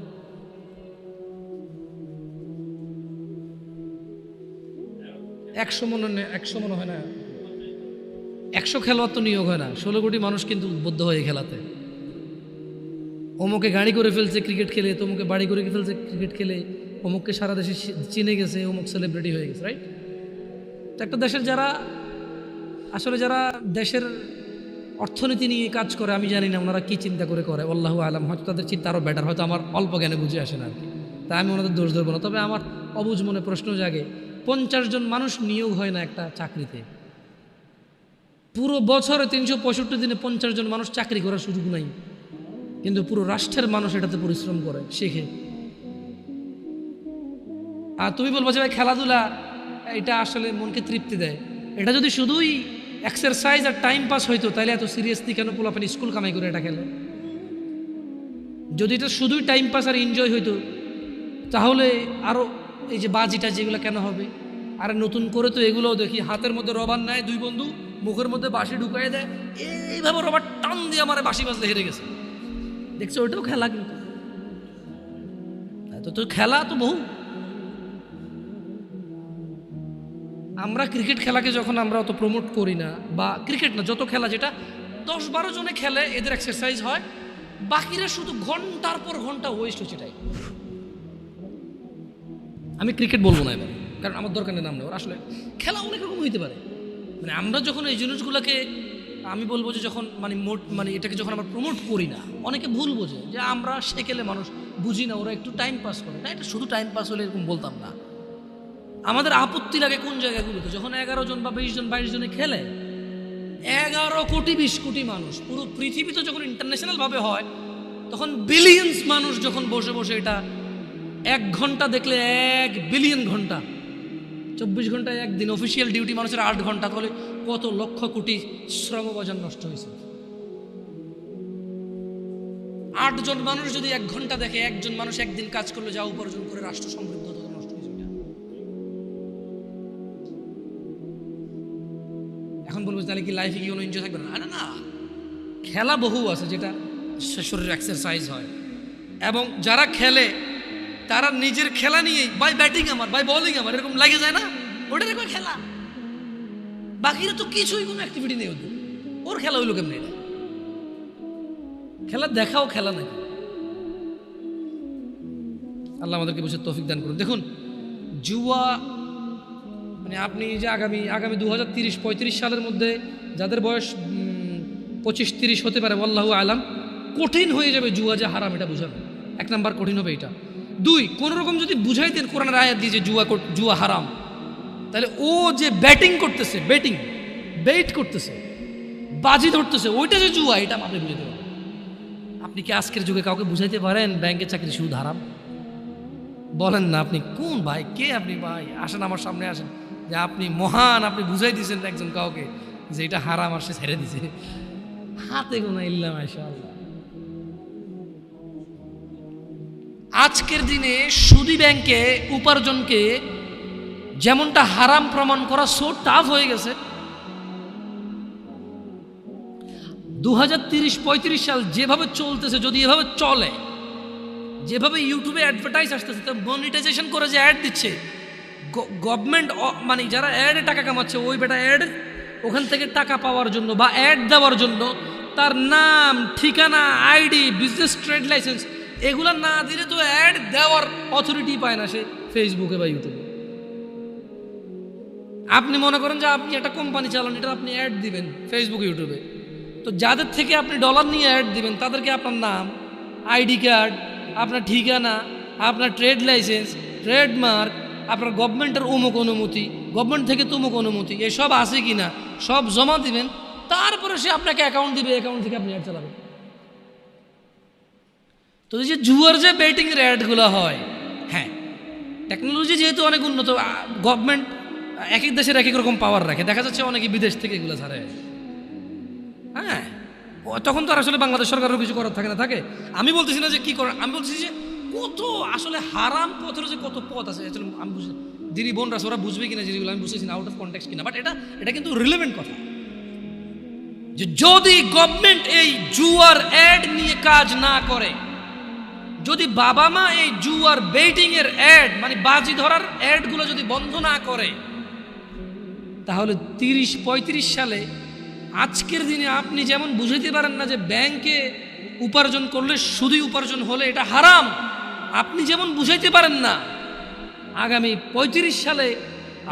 [SPEAKER 1] 100 মনে হয় না। 100 খেলোয়াড় তো নিয়োগ হয় না, 16 কোটি মানুষ কিন্তু উদ্বুদ্ধ হয়ে খেলাতে। অমুকে গাড়ি করে ফেলছে ক্রিকেট খেলে, তমুকে বাড়ি করে ফেলছে ক্রিকেট খেলে, অমুককে সারা দেশে চিনে গেছে, অমুক সেলিব্রিটি হয়ে গেছে, রাইট? তো একটা দেশের যারা দেশের অর্থনীতি নিয়ে কাজ করে, আমি জানি না ওনারা কি চিন্তা করে আল্লাহু আলাম, হয়তো তাদের চিন্তা আরও বেটার, হয়তো আমার অল্প জ্ঞানে বুঝে আসে না আর কি, তাই আমি ওনাদের দোষ ধরবো না। তবে আমার অবুঝ মনে প্রশ্ন জাগে, 50 জন মানুষ নিয়োগ হয় না একটা চাকরিতে, পুরো বছরে 365 দিনে 50 জন মানুষ চাকরি করার সুযোগ নাই, কিন্তু পুরো রাষ্ট্রের মানুষ এটাতে পরিশ্রম করে, শেখে। আর তুমি বলবো যে ভাই খেলাধুলা এটা আসলে মনকে তৃপ্তি দেয়, এটা যদি শুধুই এক্সারসাইজ আর টাইম পাস হইতো তাহলে এত সিরিয়াসলি কেন পোলাপানি স্কুল কামাই করে এটা খেলে? যদি এটা শুধুই টাইম পাস আর এনজয় হইতো তাহলে আরও এই যে বাজিটা যেগুলো কেন হবে? আর নতুন করে তো এগুলোও দেখি, হাতের মধ্যে রবার নেয় দুই বন্ধু, মুখের মধ্যে বাঁশি ঢুকাই দেয়, এইভাবে রবার টান দিয়ে আমার বাঁশি বাজলে হেরে গেছে, দেখছো? ওটাও খেলা, কিন্তু তো খেলা তো বহু। আমরা ক্রিকেট খেলাকে যখন আমরা অত প্রমোট করি না, বা ক্রিকেট না যত খেলা যেটা 10-12 জনে খেলে, এদের এক্সারসাইজ হয়, বাকিরা শুধু ঘন্টার পর ঘন্টা ওয়েস্ট হচ্ছে। এটাই আমি ক্রিকেট বলবো না এবার, কারণ আমার দরকার নেই নাম নেওয়ার। আসলে খেলা অনেক রকম হইতে পারে। মানে আমরা যখন এই জিনিসগুলোকে, আমি বলবো যে যখন এটাকে যখন আমরা প্রমোট করি না, অনেকে ভুল বোঝে যে আমরা সেকেলে মানুষ বুঝি না, ওরা একটু টাইম পাস করে না। এটা শুধু টাইম পাস হলে এরকম বলতাম না। আমাদের আপত্তি লাগে কোন জায়গাগুলোতে, যখন 11 জন বা 20 জন 22 জনে খেলে, 11 কোটি 20 কোটি মানুষ পুরো পৃথিবীতে যখন ইন্টারন্যাশনাল ভাবে হয়, তখন বিলিয়ন্স মানুষ যখন বসে বসে এটা 1 ঘন্টা দেখলে 1 বিলিয়ন ঘন্টা, 24 ঘন্টায় একদিন অফিসিয়াল ডিউটি মানুষের 8 ঘন্টা, তাহলে কত লক্ষ কোটি শ্রমবাজার নষ্ট হয়েছে। 8 জন মানুষ যদি 1 ঘন্টা দেখে, একজন মানুষ একদিন কাজ করলে যা উপার্জন করে রাষ্ট্র সমৃদ্ধ হতো, নষ্ট হয়েছে। এখন বলবো তাহলে কি লাইফে কি কোনো এনজয় থাকবে না? আরে না, খেলা বহু আছে যেটা শরীরের এক্সারসাইজ হয়, এবং যারা খেলে তারা নিজের খেলা নিয়েই, বাই ব্যাটিং আমার, বাই বোলিং আমার, এরকম লাগে যায় না, ওটার একটা খেলা। বাকিরা তো কিছুই কোনো অ্যাক্টিভিটি নেই ওদের, ওর খেলা হইলো কেমনি? এটা খেলা দেখাও খেলা নাকি? আল্লাহ আমাদেরকে বুঝে তৌফিক দান করুন। দেখুন, জুয়া মানে আপনি যে আগামী 2030-35 সালের মধ্যে যাদের বয়স 25-30 হতে পারে, আল্লাহু আলাম, কঠিন হয়ে যাবে জুয়া যে হারাম এটা বোঝানো। 1 নাম্বার কঠিন হবে এটা। 2, কোন রকম যদি বুঝাইতেন কোরআনের আয়াত দিয়ে যে জুয়া হারাম, তাহলে ও যে ব্যাটিং করতেছে, বেট করতেছে, বাজি ধরতেছে, ওইটা যে জুয়া, এটা আপনি বুঝাইতে পারেন। আপনি কি আজকের যুগে কাউকে বুঝাইতে পারেন ব্যাংকের চাকরি সুদ হারাম? বলেন না। আপনি কোন ভাই, কে আপনি? ভাই আসেন আমার সামনে, আসেন, যে আপনি মহান, আপনি বুঝাই দিয়েছেন একজন কাউকে যে এটা হারাম, আর সে ছেড়ে দিছে। হাতে গোনা ইল্লা মাশাআল্লাহ। আজকের দিনে সুদী ব্যাংকে উপার্জনকে যেমনটা হারাম প্রমাণ করা সো টাফ হয়ে গেছে, 2030-35 সাল যেভাবে চলতেছে, যদি এভাবে চলে, যেভাবে ইউটিউবে অ্যাডভার্টাইজ আসতেছে, মনিটাইজেশন করে যে অ্যাড দিচ্ছে গভর্নমেন্ট, মানে যারা অ্যাডে টাকা কামাচ্ছে, ওই বেটা অ্যাড ওখান থেকে টাকা পাওয়ার জন্য বা অ্যাড দেওয়ার জন্য তার নাম, ঠিকানা, আইডি, বিজনেস ট্রেড লাইসেন্স এগুলা না দিলে তো অ্যাড দেওয়ার অথরিটি পায় না সে ফেসবুকে বা ইউটিউবে। আপনি মনে করেন যে আপনি একটা কোম্পানি চালান, এটা আপনি অ্যাড দিবেন ফেসবুক ইউটিউবে, তো যাদের থেকে আপনি ডলার নিয়ে অ্যাড দিবেন তাদেরকে আপনার নাম, আইডি কার্ড, আপনার ঠিকানা, আপনার ট্রেড লাইসেন্স, ট্রেডমার্ক, আপনার গভর্নমেন্টের অমুক অনুমতি, গভর্নমেন্ট থেকে তমুক অনুমতি, এসব আছে কি না সব জমা দিবেন, তারপরে সে আপনাকে অ্যাকাউন্ট দিবে, অ্যাকাউন্ট থেকে আপনি অ্যাড চালাবেন। তো এই যে জুয়ার যে বেটিংয়ের অ্যাডগুলো হয়, হ্যাঁ টেকনোলজি যেহেতু অনেক উন্নত, গভর্নমেন্ট এক এক দেশের এক এক রকম পাওয়ার রাখে, দেখা যাচ্ছে অনেকে বিদেশ থেকে এগুলো ছাড়ে, হ্যাঁ তখন তো আর আসলে বাংলাদেশ সরকারেরও কিছু করার থাকে না থাকে। আমি বলতেছি না যে কী করার, আমি বলতেছি যে কত আসলে হারাম পথের যে কত পথ আছে, আসলে আমি বুঝি দিদি বোনরা ওরা বুঝবে কিনা যেগুলো আমি বুঝতেছি না, আউট অফ কনটেক্সট কিনা, বাট এটা কিন্তু রিলেভেন্ট কথা যে যদি গভর্নমেন্ট এই জুয়ার অ্যাড নিয়ে কাজ না করে, যদি বাবা মা এই জুয়ার বেটিং এর অ্যাড মানে বাজি ধরার অ্যাডগুলো যদি বন্ধ না করে, তাহলে 30-35 সালে আজকের দিনে আপনি যেমন বুঝাইতে পারেন না যে ব্যাংকে উপার্জন করলে শুধুই উপার্জন হলে এটা হারাম, আপনি যেমন বুঝাইতে পারেন না আগামী 35 সালে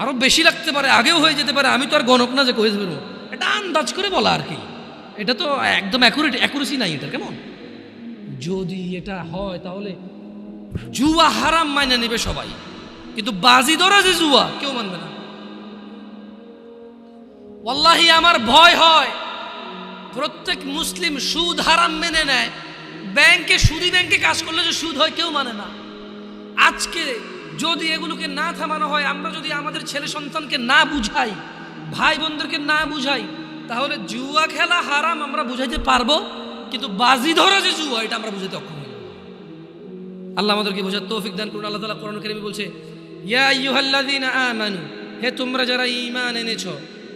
[SPEAKER 1] আরো বেশি লাগতে পারে, আগেও হয়ে যেতে পারে, আমি তো আর গণক না যে কয়ে দেবো, এটা আন্দাজ করে বলা আর কি, এটা তো একদম অ্যাকুরেসি নাই এটা। কেমন যদি এটা হয় তাহলে জুয়া হারাম মাইনে নেবে সবাই, কিন্তু বাজি ধরা যে জুয়া কেউ মানবে না। ওয়াল্লাহি আমার ভয় হয় প্রত্যেক মুসলিম সুদ হারাম মেনে নেয়, সুদী ব্যাংকে কাজ করলে যে সুদ হয় কেউ মানে না। আজকে যদি এগুলোকে না থামানো হয়, আমরা যদি আমাদের ছেলে সন্তানকে না বুঝাই, ভাই বোনদেরকে না বুঝাই, তাহলে জুয়া খেলা হারাম আমরা বুঝাইতে পারবো, কিন্তু বাজি ধরা যে জুয়া এটা আমরা বুঝাইতে অক্ষম হই। আল্লাহ আমাদেরকে বোঝার তৌফিক দান করুন। আল্লাহ তাআলা কোরআন কারীমে বলছে, ইয়া আইয়ুহাল্লাযীনা আমানু, হে তোমরা যারা ঈমান এনেছো,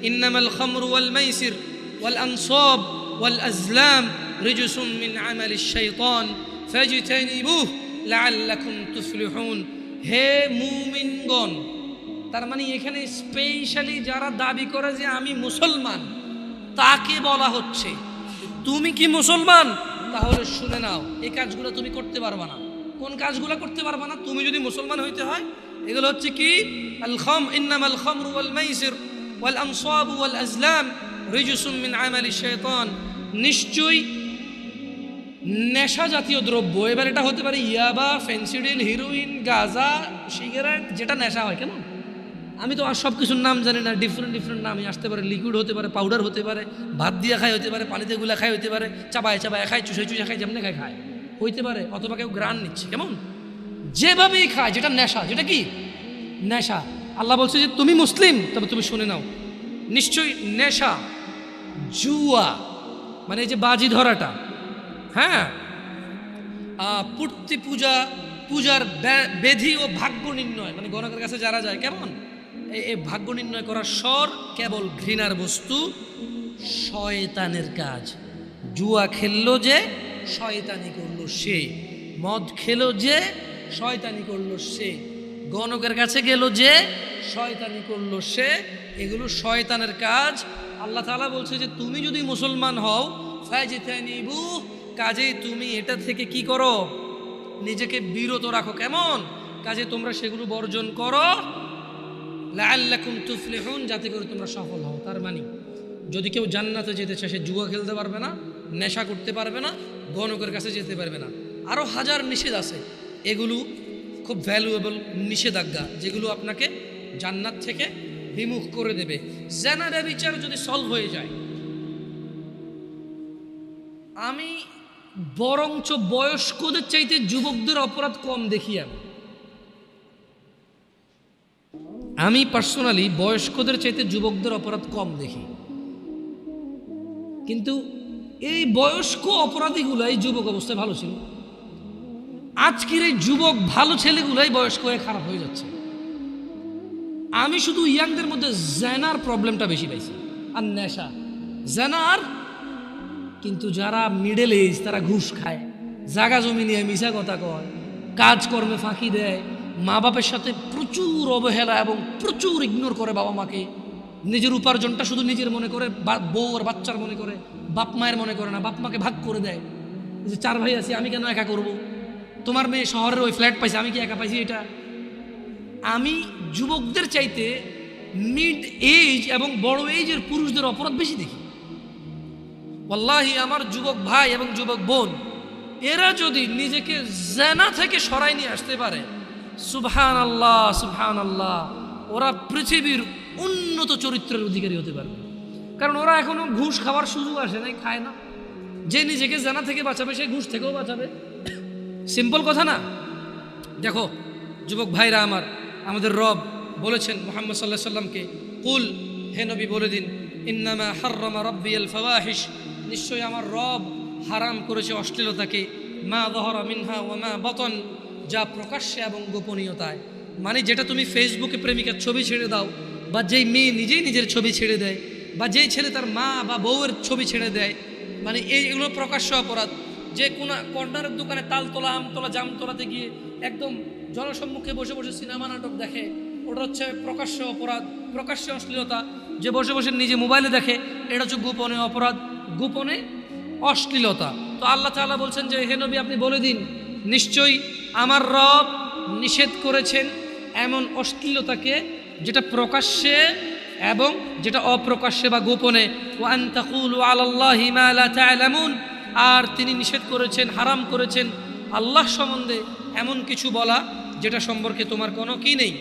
[SPEAKER 1] ইন্নামাল খামরু ওয়াল মাইসির ওয়াল আনসাব ওয়াল আজলাম রিজসুম মিন আমালিশ শাইতান ফাজতানিবুহু লাআল্লাকুম তুফলিহুন। হে মুমিনগণ, তার মানে এখানে স্পেশালি যারা দাবি করে যে আমি মুসলমান তাকে বলা হচ্ছে, তুমি কি মুসলমান? তাহলে শুনে নাও, এই কাজগুলো তুমি করতে পারবা না। কোন কাজগুলো করতে পারবা না? তুমি যদি মুসলমান হইতে হয়, এগুলো হচ্ছে কি? ইন্নামাল খামরু ওয়াল মাইসির ওয়াল আনসাব ওয়াল আজলাম রিজসুম মিন আমালিশ শাইতান, নিশ্চয়ই নেশা জাতীয় দ্রব্য, এবার এটা হতে পারে ইয়াবা, ফেন্সিডিল, হিরোইন, গাঁজা, সিগারেট, যেটা নেশা হয়। কেমন আমি তো আর সব কিছুর নাম জানি না, ডিফারেন্ট নামই আসতে পারে, লিকুইড হতে পারে, পাউডার হতে পারে, ভাত দিয়ে খাই হতে পারে, পানিতে গুলা খাই হতে পারে, চাবায় খায়, চুষে খায়, যেমনি খায় হইতে পারে, অথবা কেউ গ্রান নিচ্ছে। কেমন যেভাবেই খায়, যেটা নেশা, যেটা কি নেশা। আল্লাহ বলছে যে তুমি মুসলিম, তবে তুমি শুনে নাও, নিশ্চয়ই নেশা, জুয়া মানে এই যে বাজি ধরাটা, হ্যাঁ, পূর্তি পূজার বেধি ও ভাগ্য নির্ণয়, মানে গণকের কাছে যারা যায়, কেমন এই ভাগ্য নির্ণয় করার স্বর কেবল ঘৃণার বস্তু, শয়তানের কাজ। জুয়া খেললো যে শয়তানি করলো সে, মদ খেলো যে শয়তানি করলো সে, গণকের কাছে গেল যে শয়তানি করলো সে, এগুলো শয়তানের কাজ। আল্লাহ তাআলা বলছে যে তুমি যদি মুসলমান হও, ফাজতানিবু, কাজে তুমি এটা থেকে কি করো? নিজেকে বিরত রাখো। কেমন কাজে? তোমরা সেগুলো বর্জন করো, লাআল্লাকুম তুফলিহুন, যাতে করে তোমরা সফল হও। তার মানে যদি কেউ জান্নাতে যেতে চায়, সে জুয়া খেলতে পারবে না, নেশা করতে পারবে না, গণকের কাছে যেতে পারবে না। আরও হাজার নিষেধ আছে, এগুলো খুব ভ্যালুয়েবল নিষেধাজ্ঞা, যেগুলো আপনাকে জান্নাত থেকে বিমুখ করে দেবে। জিনা ব্যভিচার যদি সলভ হয়ে যায়, আমি বরঞ্চ বয়স্কদের চাইতে যুবকদের অপরাধ কম দেখি। আমি পার্সোনালি বয়স্কদের চাইতে যুবকদের অপরাধ কম দেখি, কিন্তু এই বয়স্ক অপরাধীগুলাই যুবক অবস্থায় ভালো ছিল। আজকের এই যুবক ভালো ছেলেগুলাই বয়স্ক হয়ে খারাপ হয়ে যাচ্ছে। আমি শুধু ইয়াংদের মধ্যে জেনার প্রবলেমটা বেশি পাইছি, আর নেশা জেনার। কিন্তু যারা মিডল এজ, তারা ঘুষ খায়, জাগা জমি নিয়ে মিশা কথা কয়, কাজকর্মে ফাঁকি দেয়, মা বাপের সাথে প্রচুর অবহেলা এবং প্রচুর ইগনোর করে বাবা মাকে। নিজের উপার্জনটা শুধু নিজের মনে করে, বউ আর বাচ্চার মনে করে, বাপ মায়ের মনে করে না। বাপ মাকে ভাগ করে দেয়, যে 4 ভাই আছি, আমি কেন একা করব? তোমার মেয়ে শহরের ওই ফ্ল্যাট পাইছে, আমি কি একা পাইছি? এটা আমি যুবকদের চাইতে মিড এজ এবং বড় এজের পুরুষদের অপরাধ বেশি দেখি। ওয়াল্লাহি আমার যুবক ভাই এবং যুবক বোন, এরা যদি নিজেকে জিনা থেকে সরাই নিয়ে আসতে পারে, সুবহানাল্লাহ সুবহানাল্লাহ, ওরা পৃথিবীর উন্নত চরিত্রের অধিকারী হতে পারবে। কারণ ওরা এখনো ঘুষ খাওয়ার সুযোগ আসে নাই, খায় না। যে নিজেকে জিনা থেকে বাঁচাবে সে ঘুষ থেকেও বাঁচাবে। সিম্পল কথা না? দেখো যুবক ভাইরা আমার, আমাদের রব বলেছেন মুহাম্মদ সাল্লাল্লাহু আলাইহি সাল্লামকে, কুল, হে নবী বলে দিন, ইন্নামা হাররামা রাব্বিয়াল ফাওয়াহিশ, নিশ্চয়ই আমার রব হারাম করেছে অশ্লীলতাকে, মা যাহারা মিনহা ওয়া মা বাতন, যা প্রকাশ্যে এবং গোপনীয়তায়। মানে যেটা তুমি ফেসবুকে প্রেমিকার ছবি ছেড়ে দাও, বা যেই মেয়ে নিজেই নিজের ছবি ছেড়ে দেয়, বা যেই ছেলে তার মা বা বউয়ের ছবি ছেড়ে দেয়, মানে এইগুলো প্রকাশ্য অপরাধ। যে কোনো কর্নারের দোকানে তালতলা, আমতলা, জামতলাতে গিয়ে একদম জনসম্মুখে বসে বসে সিনেমা নাটক দেখে, ওটা হচ্ছে প্রকাশ্য অপরাধ, প্রকাশ্য অশ্লীলতা। যে বসে বসে নিজে মোবাইলে দেখে, এটা হচ্ছে গোপনে অপরাধ, গোপনে অশ্লীলতা। তো আল্লাহ তাআলা বলছেন যে হে নবী আপনি বলে দিন, নিশ্চয়ই আমার রব নিষেধ করেছেন এমন অশ্লীলতাকে যেটা প্রকাশ্যে এবং যেটা অপ্রকাশ্যে বা গোপনে। ওয়া আন তাকুলু আলাল্লাহি মা লা তা'লামুন, আর তিনি নিষেধ করেছেন, হারাম করেছেন আল্লাহ সম্বন্ধে এমন কিছু বলা যেটা সম্পর্কে তোমার কোনো কি নেই,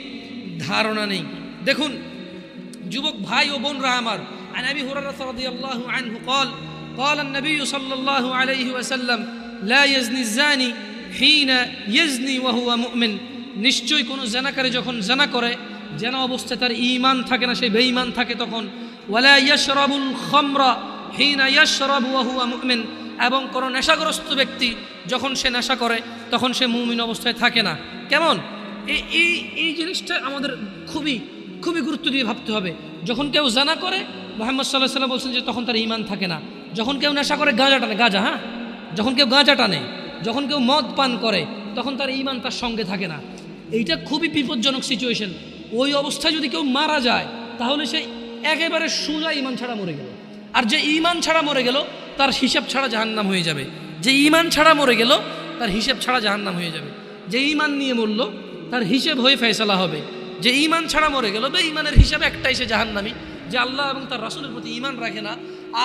[SPEAKER 1] ধারণা নেই। দেখুন যুবক ভাই ও বোনরা আমার, আন আবি হুরায়রা রাদিয়াল্লাহু আনহু قال قال النبي صلى الله عليه وسلم لا يزني الزاني حين يزني وهو مؤمن, নিশ্চয়ই কোনো জেনাকারী যখন জেনা করে, জেনা অবস্থায় তার ঈমান থাকে না, সে বেঈমান থাকে তখন। ওয়ালা ইয়াশরাবুল খামরা হিনা ইয়াশরাবু ওয়া হুয়া মুমিন, এবং কোনো নেশাগ্রস্ত ব্যক্তি যখন সে নেশা করে তখন সে মুমিন অবস্থায় থাকে না। কেমন? এই জিনিসটা আমাদের খুবই খুবই গুরুত্ব দিয়ে ভাবতে হবে। যখন কেউ জানা করে, মুহাম্মদ সাল্লাল্লাহু আলাইহি ওয়াসাল্লাম বলছেন যে তখন তার ঈমান থাকে না। যখন কেউ নেশা করে, গাঁজা টানে, গাঁজা, হ্যাঁ, যখন কেউ গাঁজা টানে, যখন কেউ মদ পান করে, তখন তার ঈমান তার সঙ্গে থাকে না। এইটা খুবই বিপজ্জনক সিচুয়েশন। ওই অবস্থায় যদি কেউ মারা যায়, তাহলে সে একেবারে সোজা ঈমান ছাড়া মরে গেল। আর যে ঈমান ছাড়া মরে গেল, তার হিসাব ছাড়া জাহান্নাম হয়ে যাবে। যে ঈমান ছাড়া মরে গেল, তার হিসাব ছাড়া জাহান্নাম হয়ে যাবে। যে ঈমান নিয়ে মরল, তার হিসেব হয়ে ফয়সালা হবে। যে ঈমান ছাড়া মরে গেল, বেঈমানের হিসাব একটাই, সে জাহান্নামী। যে আল্লাহ এবং তার রাসূলের প্রতি ঈমান রাখে না,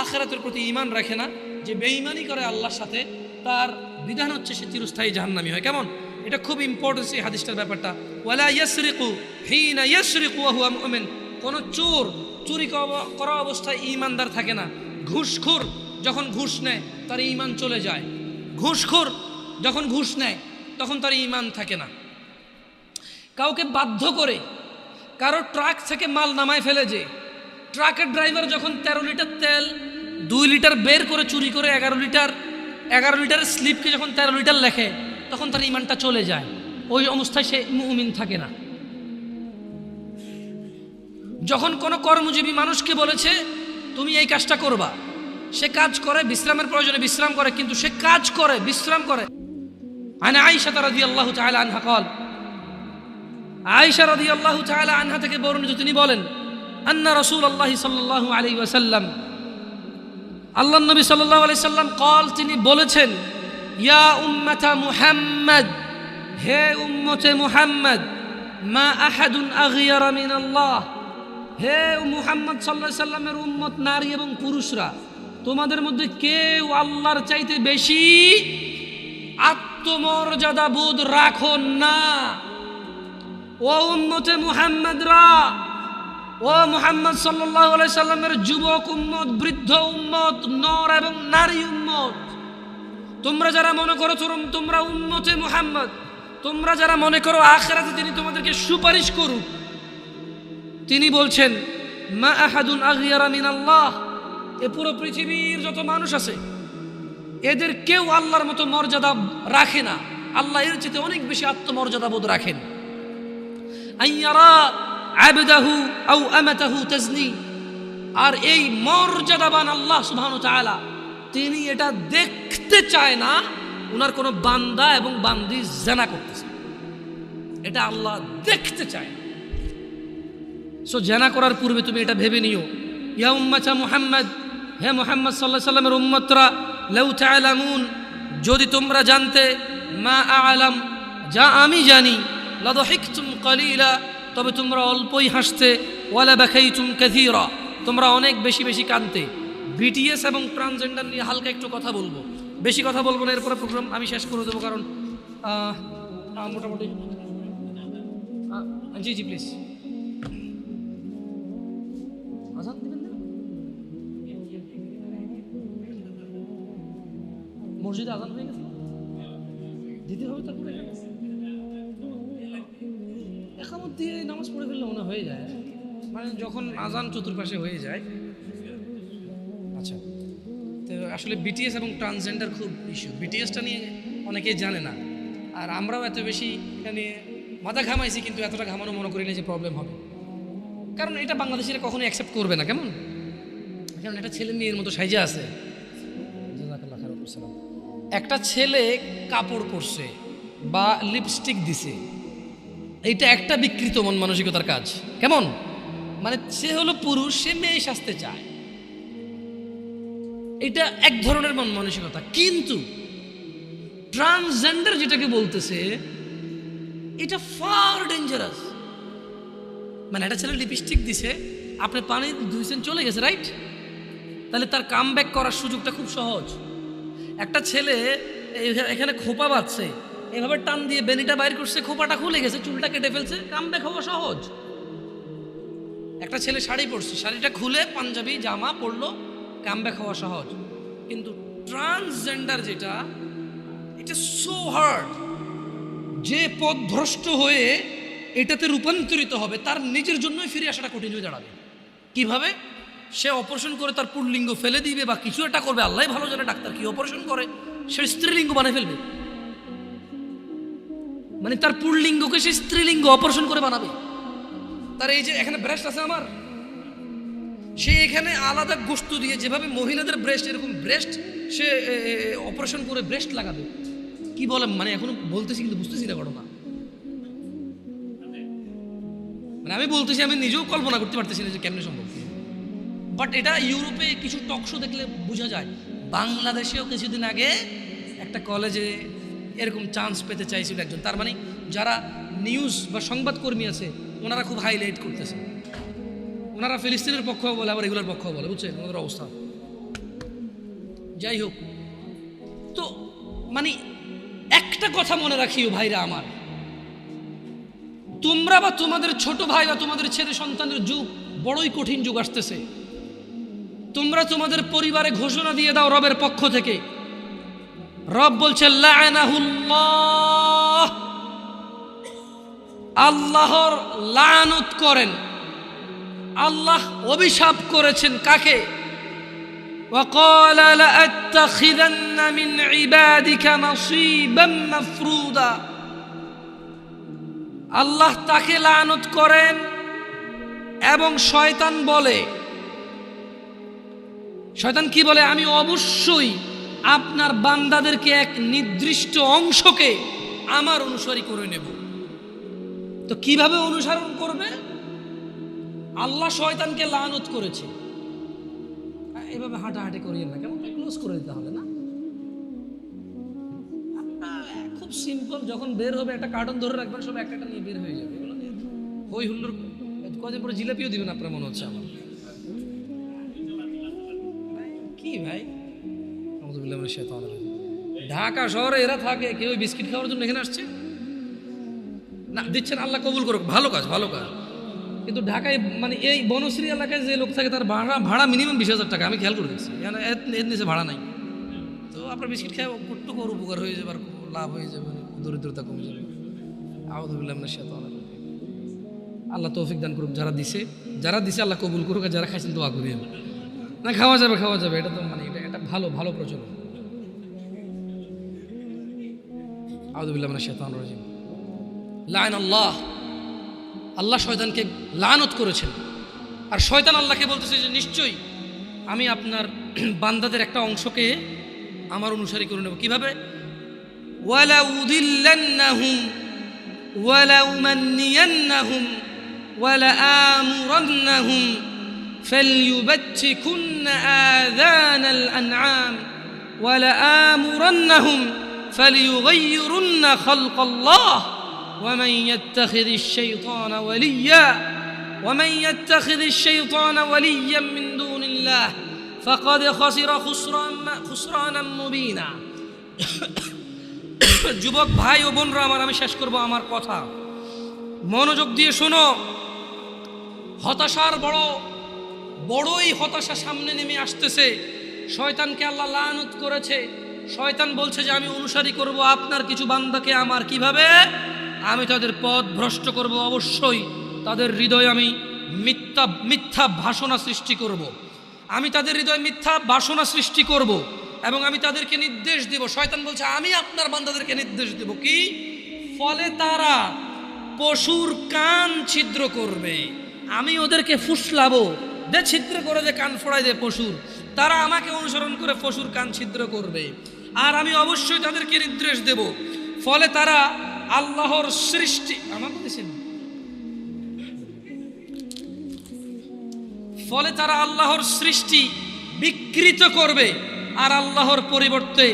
[SPEAKER 1] আখিরাতের প্রতি ঈমান রাখে না, যে বেঈমানি করে আল্লাহর সাথে, তার বিধান হচ্ছে সে চিরস্থায়ী জাহান্নামী হয়। কেমন? এটা খুব ইম্পর্টেন্ট এই হাদিসটার ব্যাপারটা। ওয়ালা ইয়াসরিকু হিনা ইয়াসরিকু ওয়া হুয়া মুমিন, কোন চোর চুরি করা অবস্থায় ঈমানদার থাকে না। ঘুষখোর যখন ঘুষ নেয়, তার ঈমান চলে যায়। ঘুষখোর যখন ঘুষ নেয়, তখন তার ঈমান থাকে না। কাউকে বাধ্য করে কারো ট্রাক থেকে মাল নামায় ফেলে, যে ট্রাকের ড্রাইভার যখন 13 লিটার তেল 2 লিটার বের করে চুরি করে 11 লিটারের স্লিপকে যখন 13 লিটার লেখে, তখন তার ঈমানটা চলে যায়। ওই অবস্থায় সে মুমিন থাকে না। যখন কোনো কর্মজীবী মানুষকে বলেছে তুমি এই কাজটা করবা, সে কাজ করে, বিশ্রামের প্রয়োজনে বিশ্রাম করে, কিন্তু সে কাজ করে, বিশ্রাম করে। আনা আয়েশা রাদিয়াল্লাহু তাআলা আনহা قال, আয়েশা রাদিয়াল্লাহু তাআলা আনহা থেকে বর্ণিত, তিনি বলেন, আন্না রাসূলুল্লাহ সাল্লাল্লাহু আলাইহি ওয়াসাল্লাম, আল্লাহর নবী সাল্লাল্লাহু আলাইহি সাল্লাম قال, তিনি বলেছেন, ইয়া উম্মাতা মুহাম্মদ, হে উম্মতে মুহাম্মদ, মা আহাদুন আগয়ারা মিনাল্লাহ, হে মুহাম্মদ সাল্লাল্লাহু আলাইহি সাল্লামের উম্মত নারী এবং পুরুষরা, তোমাদের মধ্যে কেউ আল্লাহর চাইতে বেশি আত্মমর্যাদা বোধ রাখো না। ও উম্মতে মুহাম্মদরা, ও মুহাম্মদ সাল্লাল্লাহু আলাইহি সাল্লামের যুবক উম্মত, বৃদ্ধ উম্মত, নর এবং নারী উম্মত, তোমরা যারা মনে করো তোমরা উম্মতে মুহাম্মদ, তোমরা যারা মনে করো আখিরাতে তিনি তোমাদেরকে সুপারিশ করুক, তিনি বলছেন, মা আহাদুন আগয়ারা মিনাল্লাহ, এ পুরো পৃথিবীর যত মানুষ আছে, এদের কেউ আল্লাহর মতো মর্যাদা রাখে না। আল্লাহ এর চেয়ে অনেক বেশি আত্মমর্যাদা বোধ রাখেন। আইয়ারা আবদাহু আও আমাতাহু তাজনি, আর এই মর্যাদাবান আল্লাহ সুবহানাহু ওয়া তাআলা, তিনি এটা দেখতে চায় না ওনার কোনো বান্দা এবং বান্দি জিনা করতেছে। এটা আল্লাহ দেখতে চায়। সো জিনা করার পূর্বে তুমি এটা ভেবে নিও, ইয়া উম্মাতা মুহাম্মদ, হে মুহাম্মদ সাল্লাল্লাহু আলাইহি সাল্লামের উম্মতরা, লাউ তা'লামুন, যদি তোমরা জানতে, মা আ'লাম, যা আমি জানি, লাদহিকতুম কালিলা, তবে তোমরা অল্পই হাসতে, ওয়ালা বাকাইতুম কাসীরা, তোমরা অনেক বেশি বেশি কাঁদতে। বিটিএস এবং ট্রান্সজেন্ডার নিয়ে হালকা একটু কথা বলবো, বেশি কথা বলবো না, এরপরে প্রোগ্রাম আমি শেষ করে দেবো, কারণ মোটামুটি জি জি প্লিজ আজান দিবেন না? মসজিদে আজান হয়ে গেছে, দিতে হবে তারপরে একামত দিয়ে নামাজ পড়ে ফেললে মনে হয়ে যায়, মানে যখন আজান চতুর্পাশে হয়ে যায়। আচ্ছা, তো আসলে বিটিএস এবং ট্রান্সজেন্ডার খুব ইস্যু। বিটিএসটা নিয়ে অনেকেই জানে না, আর আমরাও এত বেশি এটা নিয়ে মাথা ঘামাইছি, কিন্তু এতটা ঘামানো মনে করি না যে প্রবলেম হবে, কারণ এটা বাংলাদেশিরা কখনোই অ্যাকসেপ্ট করবে না। কেমন, কারণ এটা ছেলে মেয়ের মতো সাইজে আছে। একটা ছেলে কাপড় পরছে বা লিপস্টিক দিছে, এইটা একটা বিকৃত মন মানসিকতার কাজ। কেমন, মানে সে হলো পুরুষ, সে মেয়ে সাজতে চায়, এটা এক ধরনের মন মানসিকতা। কিন্তু ট্রান্সজেন্ডার যেটাকে বলতেছে, এটা ফার ডেঞ্জারাস। মানে একটা ছেলে লিপস্টিক দিছে, আপনি পানি ধুইছেন, চলে গেছে, রাইট? তাহলে তার কাম ব্যাক করার সুযোগটা খুব সহজ। একটা ছেলে এখানে খোপা বাঁধছে, এভাবে টান দিয়ে বেনিটা বাইর করছে, খোপাটা খুলে গেছে, চুলটা কেটে ফেলছে, কাম ব্যাক হওয়া সহজ। একটা ছেলে শাড়ি পরছে, শাড়িটা খুলে পাঞ্জাবি জামা পরলো, কাম ব্যাক হওয়া সহজ। কিন্তু ট্রান্সজেন্ডার যেটা, এটা সো হার্ড। যে পথভ্রষ্ট হয়ে এটাতে রূপান্তরিত হবে, তার নিজের জন্যই ফিরে আসাটা কঠিন হয়ে দাঁড়াবে। কিভাবে? সে অপারেশন করে তার পুল্লিঙ্গ ফেলে দিবে বা কিছু একটা করবে, আল্লাহ ভালো জানে ডাক্তার কি অপারেশন করে, সে স্ত্রীলিঙ্গ বানিয়ে ফেলবে। মানে তার পুল্লিঙ্গকে সে স্ত্রীলিঙ্গ অপারেশন করে বানাবে। তার এই যে এখানে ব্রেস্ট আছে আমার, সে এখানে আলাদা গোস্ত দিয়ে, যেভাবে মহিলাদের ব্রেস্ট, এরকম ব্রেস্ট সে অপারেশন করে ব্রেস্ট লাগাবে। কি বলে, মানে এখনো বলতেছি কিন্তু বুঝতেছি না ঘটনা। মানে আমি বলতেছি, আমি নিজেও কল্পনা করতে পারতেছি না যে কেমনে সম্ভব। বাট এটা ইউরোপে কিছু টকশো দেখলে বোঝা যায়। বাংলাদেশেও কিছুদিন আগে একটা কলেজে এরকম চান্স পেতে চাইছিল একজন। তার মানে যারা নিউজ বা সংবাদকর্মী আছে, ওনারা খুব হাইলাইট করতেছে, ওনারা ফিলিস্তিনের পক্ষও বলে, আবার এগুলোর পক্ষও বলে, বুঝছেন ওনাদের অবস্থা। যাই হোক, তো মানে একটা কথা মনে রাখিও ভাইরা আমার, তোমরা বা তোমাদের ছোট ভাই বা তোমাদের ছেলে সন্তানের যুগ বড়ই কঠিন যুগ আসতেছে। তোমরা তোমাদের পরিবারে ঘোষণা দিয়ে দাও রবের পক্ষ থেকে। রব বলছে লাআনাহুল্লাহ, আল্লাহর লানত করেন, আল্লাহ অভিশাপ করেছেন কাকে? وقال لأتخذن من عبادك نصيبا مفروضا, আল্লাহ তাকে লানত করেন। এবং শয়তান বলে, শয়তান কি বলে? আমি অবশ্যই আপনার বান্দাদেরকে এক নির্দিষ্ট অংশকে আমার অনুসারী করে নেব। তো কিভাবে অনুসরণ করবে? আল্লাহ শয়তানকে লানত করেছে। এভাবে হাঁটাহাঁটি করিয়েন না, কেমন ক্লোজ করে দিতে হবে না? খুব সিম্পল, যখন বের হবে একটা কার্টন ধরে রাখবেন, সব একটা একটা নিয়ে বের হয়ে যাবে। ওই হুল্লোর কদিন পরে জিলাপিও দিবেন আপনার, মনে হচ্ছে আমার। কি ভাই, ঢাকা শহরে এরা থাকে, কেউ বিস্কিট খাওয়ার জন্য এখানে আসছে না, দিচ্ছেন, আল্লাহ কবুল করুক, ভালো কাজ, ভালো কাজ। কিন্তু ঢাকায় মানে এই বনশ্রী এলাকায় যে লোক থাকে, তার ভাড়া মিনিমাম 20,000 টাকা, আমি খেয়াল করে দেখছি। এর নিচে ভাড়া নাই। তো আপনার বিস্কিট খায় কতটুকু উপকার হয়ে যাবে, আর লাভ হয়ে যাবে, দরিদ্রতা কমে যাবে। আউযুবিল্লাহি মিনাশ শাইতানির রাজিম। আল্লাহ তৌফিক দান করুক, যারা দিছে আল্লাহ কবুল করুক, আর যারা খাইছেন দোয়া করিয়েন। না, খাওয়া যাবে, এটা তো মানে এটা ভালো প্রচলন। আউযুবিল্লাহি মিনাশ শাইতানির রাজিম। লাআনাল্লাহ, আল্লাহ শয়তানকে লানত করেছেন। আর শয়তান আল্লাহকে বলতেছে যে নিশ্চয়ই আমি আপনার বান্দাদের একটা অংশকে আমার অনুসারী করে নেব। কিভাবে? ওয়ালা উদিল্লান্নাহুম ওয়ালা উমান্নিয়ান্নাহুম ওয়ালা আমুরান্নাহুম ফালইউবাত্তিকুন্না আযানাল আনআম ওয়ালা আমুরান্নাহুম ফালইয়ুগাইয়িরুন্না খালকাল্লাহ ومن يتخذ الشيطان وليا ومن يتخذ الشيطان وليا من دون الله فقد خسر خسرانا مبينا। যুবক ভাই ও বোনরা আমার, আমি শেষ করব আমার কথা, মনোযোগ দিয়ে শোনো। হতাশার বড়ই হতাশা সামনে নেমে আসতেছে। শয়তানকে আল্লাহ লানত করেছে। শয়তান বলছে যে আমি অনুসারী করব আপনার কিছু বান্দাকে। আমার কিভাবে? আমি তাদের পথ ভ্রষ্ট করব, অবশ্যই তাদের হৃদয়ে আমি মিথ্যা ভাষণা সৃষ্টি করব। আমি তাদের হৃদয়ে মিথ্যা বাসনা সৃষ্টি করব এবং আমি তাদেরকে নির্দেশ দেব। শয়তান বলছে আমি আপনার বান্দাদেরকে নির্দেশ দেব কি? ফলে তারা পশুর কান ছিদ্র করবে। আমি ওদেরকে ফুসলাবো, দে ছিদ্র করে দে, কান ফোড়াই দে পশুর। তারা আমাকে অনুসরণ করে পশুর কান ছিদ্র করবে। আর আমি অবশ্যই তাদেরকে নির্দেশ দেব, ফলে তারা আল্লাহর সৃষ্টি আল্লাহর সৃষ্টি বিকৃত করবে। আর আল্লাহর পরিবর্তে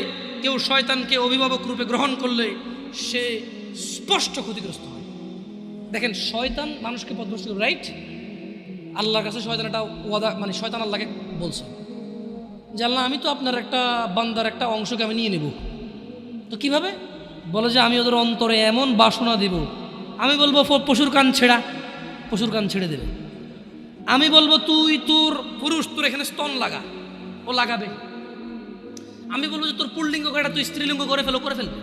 [SPEAKER 1] কেউ শয়তানকে অভিভাবক রূপে গ্রহণ করলে সে স্পষ্ট ক্ষতিগ্রস্ত হয়। দেখেন, শয়তান মানুষকে পথভ্রষ্ট করবে, রাইট? আল্লাহর কাছে শয়তান একটা ওয়াদা, মানে শয়তান আল্লাহকে বলছে যে আল্লাহ, আমি তো আপনার একটা বান্দার একটা অংশকে আমি নিয়ে নেব। তো কিভাবে? বলে যে আমি ওদের অন্তরে এমন বাসনা দিব, আমি বলবো পশুর কান ছেড়া, পশুর কান ছেড়ে দেবে। আমি বলবো তুই তোর পুরুষ, তোর এখানে স্তন লাগা, ও লাগাবে। আমি বলবো যে তোর পুল্লিঙ্গ কাটা তুই স্ত্রীলিঙ্গ করে ফেলবে।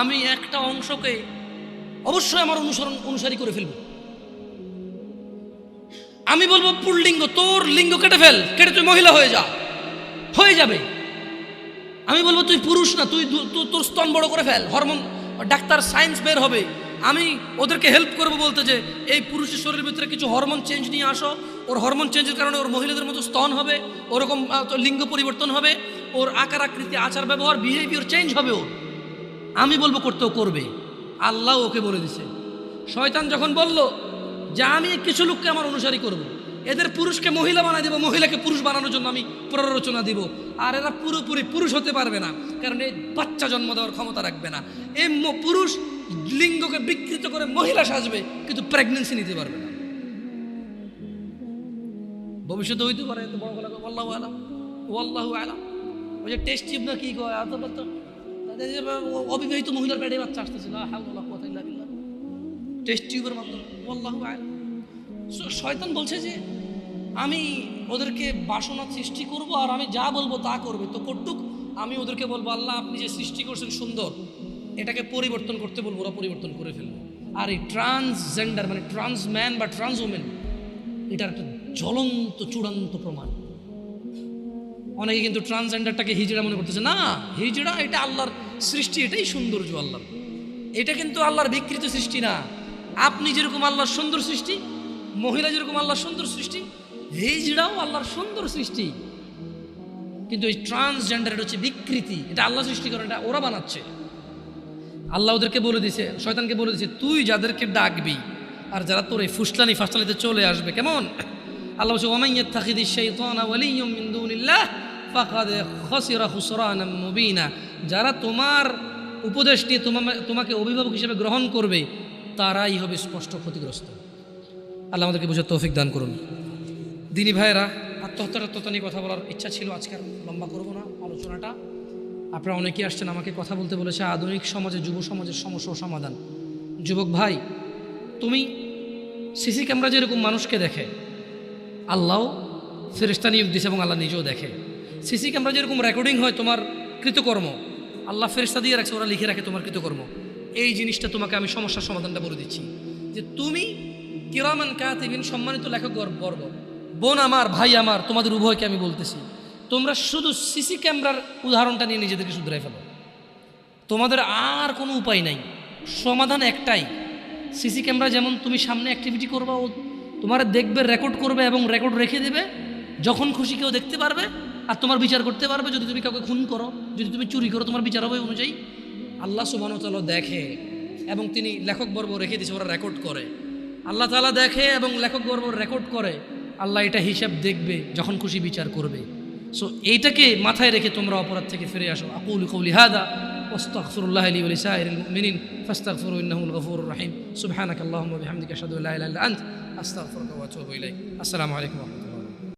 [SPEAKER 1] আমি একটা অংশকে অবশ্যই আমার অনুসারী করে ফেলবো। আমি বলবো পুল্লিঙ্গ, তোর লিঙ্গ কেটে ফেল, কেটে তুই মহিলা হয়ে যাবে। আমি বলবো তুই পুরুষ না, তুই তোর স্তন বড় করে ফেল, হরমোন, ডাক্তার সায়েন্স বের হবে। আমি ওদেরকে হেল্প করবো বলতে যে এই পুরুষের শরীরের ভিতরে কিছু হরমোন চেঞ্জ নিয়ে আসো, ওর হরমোন চেঞ্জের কারণে ওর মহিলাদের মতো স্তন হবে, ওরকম লিঙ্গ পরিবর্তন হবে, ওর আকার আকৃতি, আচার ব্যবহার, বিহেভিয়ার চেঞ্জ হবে ওর। আমি বলবো করতেও করবে। আল্লাহ ওকে বলে দিছে। শয়তান যখন বলল যে আমি কিছু লোককে আমার অনুসারী করব, এদের পুরুষকে মহিলা বানাই দেবো, মহিলাকে পুরুষ বানানোর জন্য আমি প্ররোচনা দিব, আর এরা পুরোপুরি পুরুষ হতে পারবে না, কারণ এই বাচ্চা জন্ম দেওয়ার ক্ষমতা রাখবে না। এই পুরুষ লিঙ্গকে বিকৃত করে মহিলা সাজবে, কিন্তু প্রেগনেন্সি নিতে পারবে না। ভবিষ্যতে হইতে পারে, এত বড় গলা আল্লাহু আলাম, আল্লাহু আলাম। ওই যে টেস্ট টিউব না কি কয়, অবিবাহিত মহিলার পেটে বাচ্চা আসতেছিল, টেস্ট টিউবের মাধ্যমে, আল্লাহু আলাম। শয়তান বলছে যে আমি ওদেরকে বাসনা সৃষ্টি করব, আর আমি যা বলবো তা করবে। তো কটুক আমি ওদেরকে বলবো আল্লাহ আপনি যে সৃষ্টি করছেন সুন্দর, এটাকে পরিবর্তন করতে বলবো, ওরা পরিবর্তন করে ফেলবে। আর এই ট্রান্সজেন্ডার মানে ট্রান্স ম্যান বা ট্রান্স ওমেন, এটার একটা জ্বলন্ত চূড়ান্ত প্রমাণ। অনেকে কিন্তু ট্রান্সজেন্ডারটাকে হিজড়া মনে করতেছে। না, হিজড়া এটা আল্লাহর সৃষ্টি, এটাই সৌন্দর্য আল্লাহর। এটা কিন্তু আল্লাহর বিকৃত সৃষ্টি না। আপনি যেরকম আল্লাহর সুন্দর সৃষ্টি, মহিলা যেরকম আল্লাহর সুন্দর সৃষ্টি, হিজড়াও আল্লাহর সুন্দর সৃষ্টি। কিন্তু এই ট্রান্সজেন্ডার এটা হচ্ছে বিকৃতি, এটা আল্লাহ সৃষ্টি করে, এটা ওরা বানাচ্ছে। আল্লাহ ওদেরকে বলে দিছে, শয়তানকে বলে দিছে, তুই যাদেরকে ডাকবি আর যারা তোর এই ফাসলানিতে চলে আসবে, কেমন? আল্লাহ বলছে ওমান ইয়াত্তাখিযিশ শাইতানা ওয়ালিয়্যাম মিন দুনিল্লাহ ফাকাদ খাসিরা খুসরানাম মুবিনা। যারা তোমার উপদেশ নিয়ে তোমাকে অভিভাবক হিসেবে গ্রহণ করবে, তারাই হবে স্পষ্ট ক্ষতিগ্রস্ত। আল্লাহ আমাদেরকে বোঝার তৌফিক দান করুন। দিনী ভাইয়েরা, আত্মহত্যা নিয়ে কথা বলার ইচ্ছা ছিল, আজকে আর লম্বা করবো না আলোচনাটা। আপনারা অনেকেই আসছেন, আমাকে কথা বলতে বলেছে আধুনিক সমাজে, যুব সমাজের সমস্যা ও সমাধান। যুবক ভাই, তুমি সিসি ক্যামেরা যেরকম মানুষকে দেখে, আল্লাহ ফেরেশতা নিয়োগ দিয়েছে এবং আল্লাহ নিজেও দেখে। সিসি ক্যামেরা যেরকম রেকর্ডিং হয় তোমার কৃতকর্ম, আল্লাহ ফেরেশতা দিয়ে রাখছে, ওরা লিখে রাখে তোমার কৃতকর্ম। এই জিনিসটা তোমাকে আমি সমস্যার সমাধানটা বলে দিচ্ছি যে তুমি কিরামান কাতিবিন, সম্মানিত লেখক বর্গ, বোন আমার, ভাই আমার, তোমাদের উভয়কে আমি বলতেছি, তোমরা শুধু সিসি ক্যামেরার উদাহরণটা নিয়ে নিজেদেরকে শুধরাই ফেলো। তোমাদের আর কোনো উপায় নাই, সমাধান একটাই। সিসি ক্যামেরা যেমন তুমি সামনে অ্যাক্টিভিটি করবা, ও তোমার দেখবে, রেকর্ড করবে এবং রেকর্ড রেখে দেবে, যখন খুশি কেউ দেখতে পারবে আর তোমার বিচার করতে পারবে। যদি তুমি কাউকে খুন করো, যদি তুমি চুরি করো, তোমার বিচার হবে অনুযায়ী। আল্লাহ সুবহানাহু ওয়া তাআলা দেখে এবং তিনি লেখকবর্গ রেখে দিয়েছে, ওরা রেকর্ড করে। আল্লাহ তাআলা দেখে এবং লেখকবর্গ রেকর্ড করে। আল্লাহ এটা হিসাব দেখবে, যখন খুশি বিচার করবে। সো এইটাকে মাথায় রেখে তোমরা অপরাধ থেকে ফিরে আসো। আকুলু কওলি হাদা ওয়াস্তাগফিরুল্লাহ লি ওয়া লিসাইরিল মুমিনিন ফাস্তাগফিরু ইন্নাহুল গফুরুর রহিম। সুবহানাকাল্লাহুম্মা ওয়া বিহামদিকা আশহাদু আল্লা ইলাহা ইল্লা আনতা আস্তাগফিরুকা ওয়া আতুবু ইলাইক। আসসালামু আলাইকুম ওয়া রাহমাতুল্লাহ।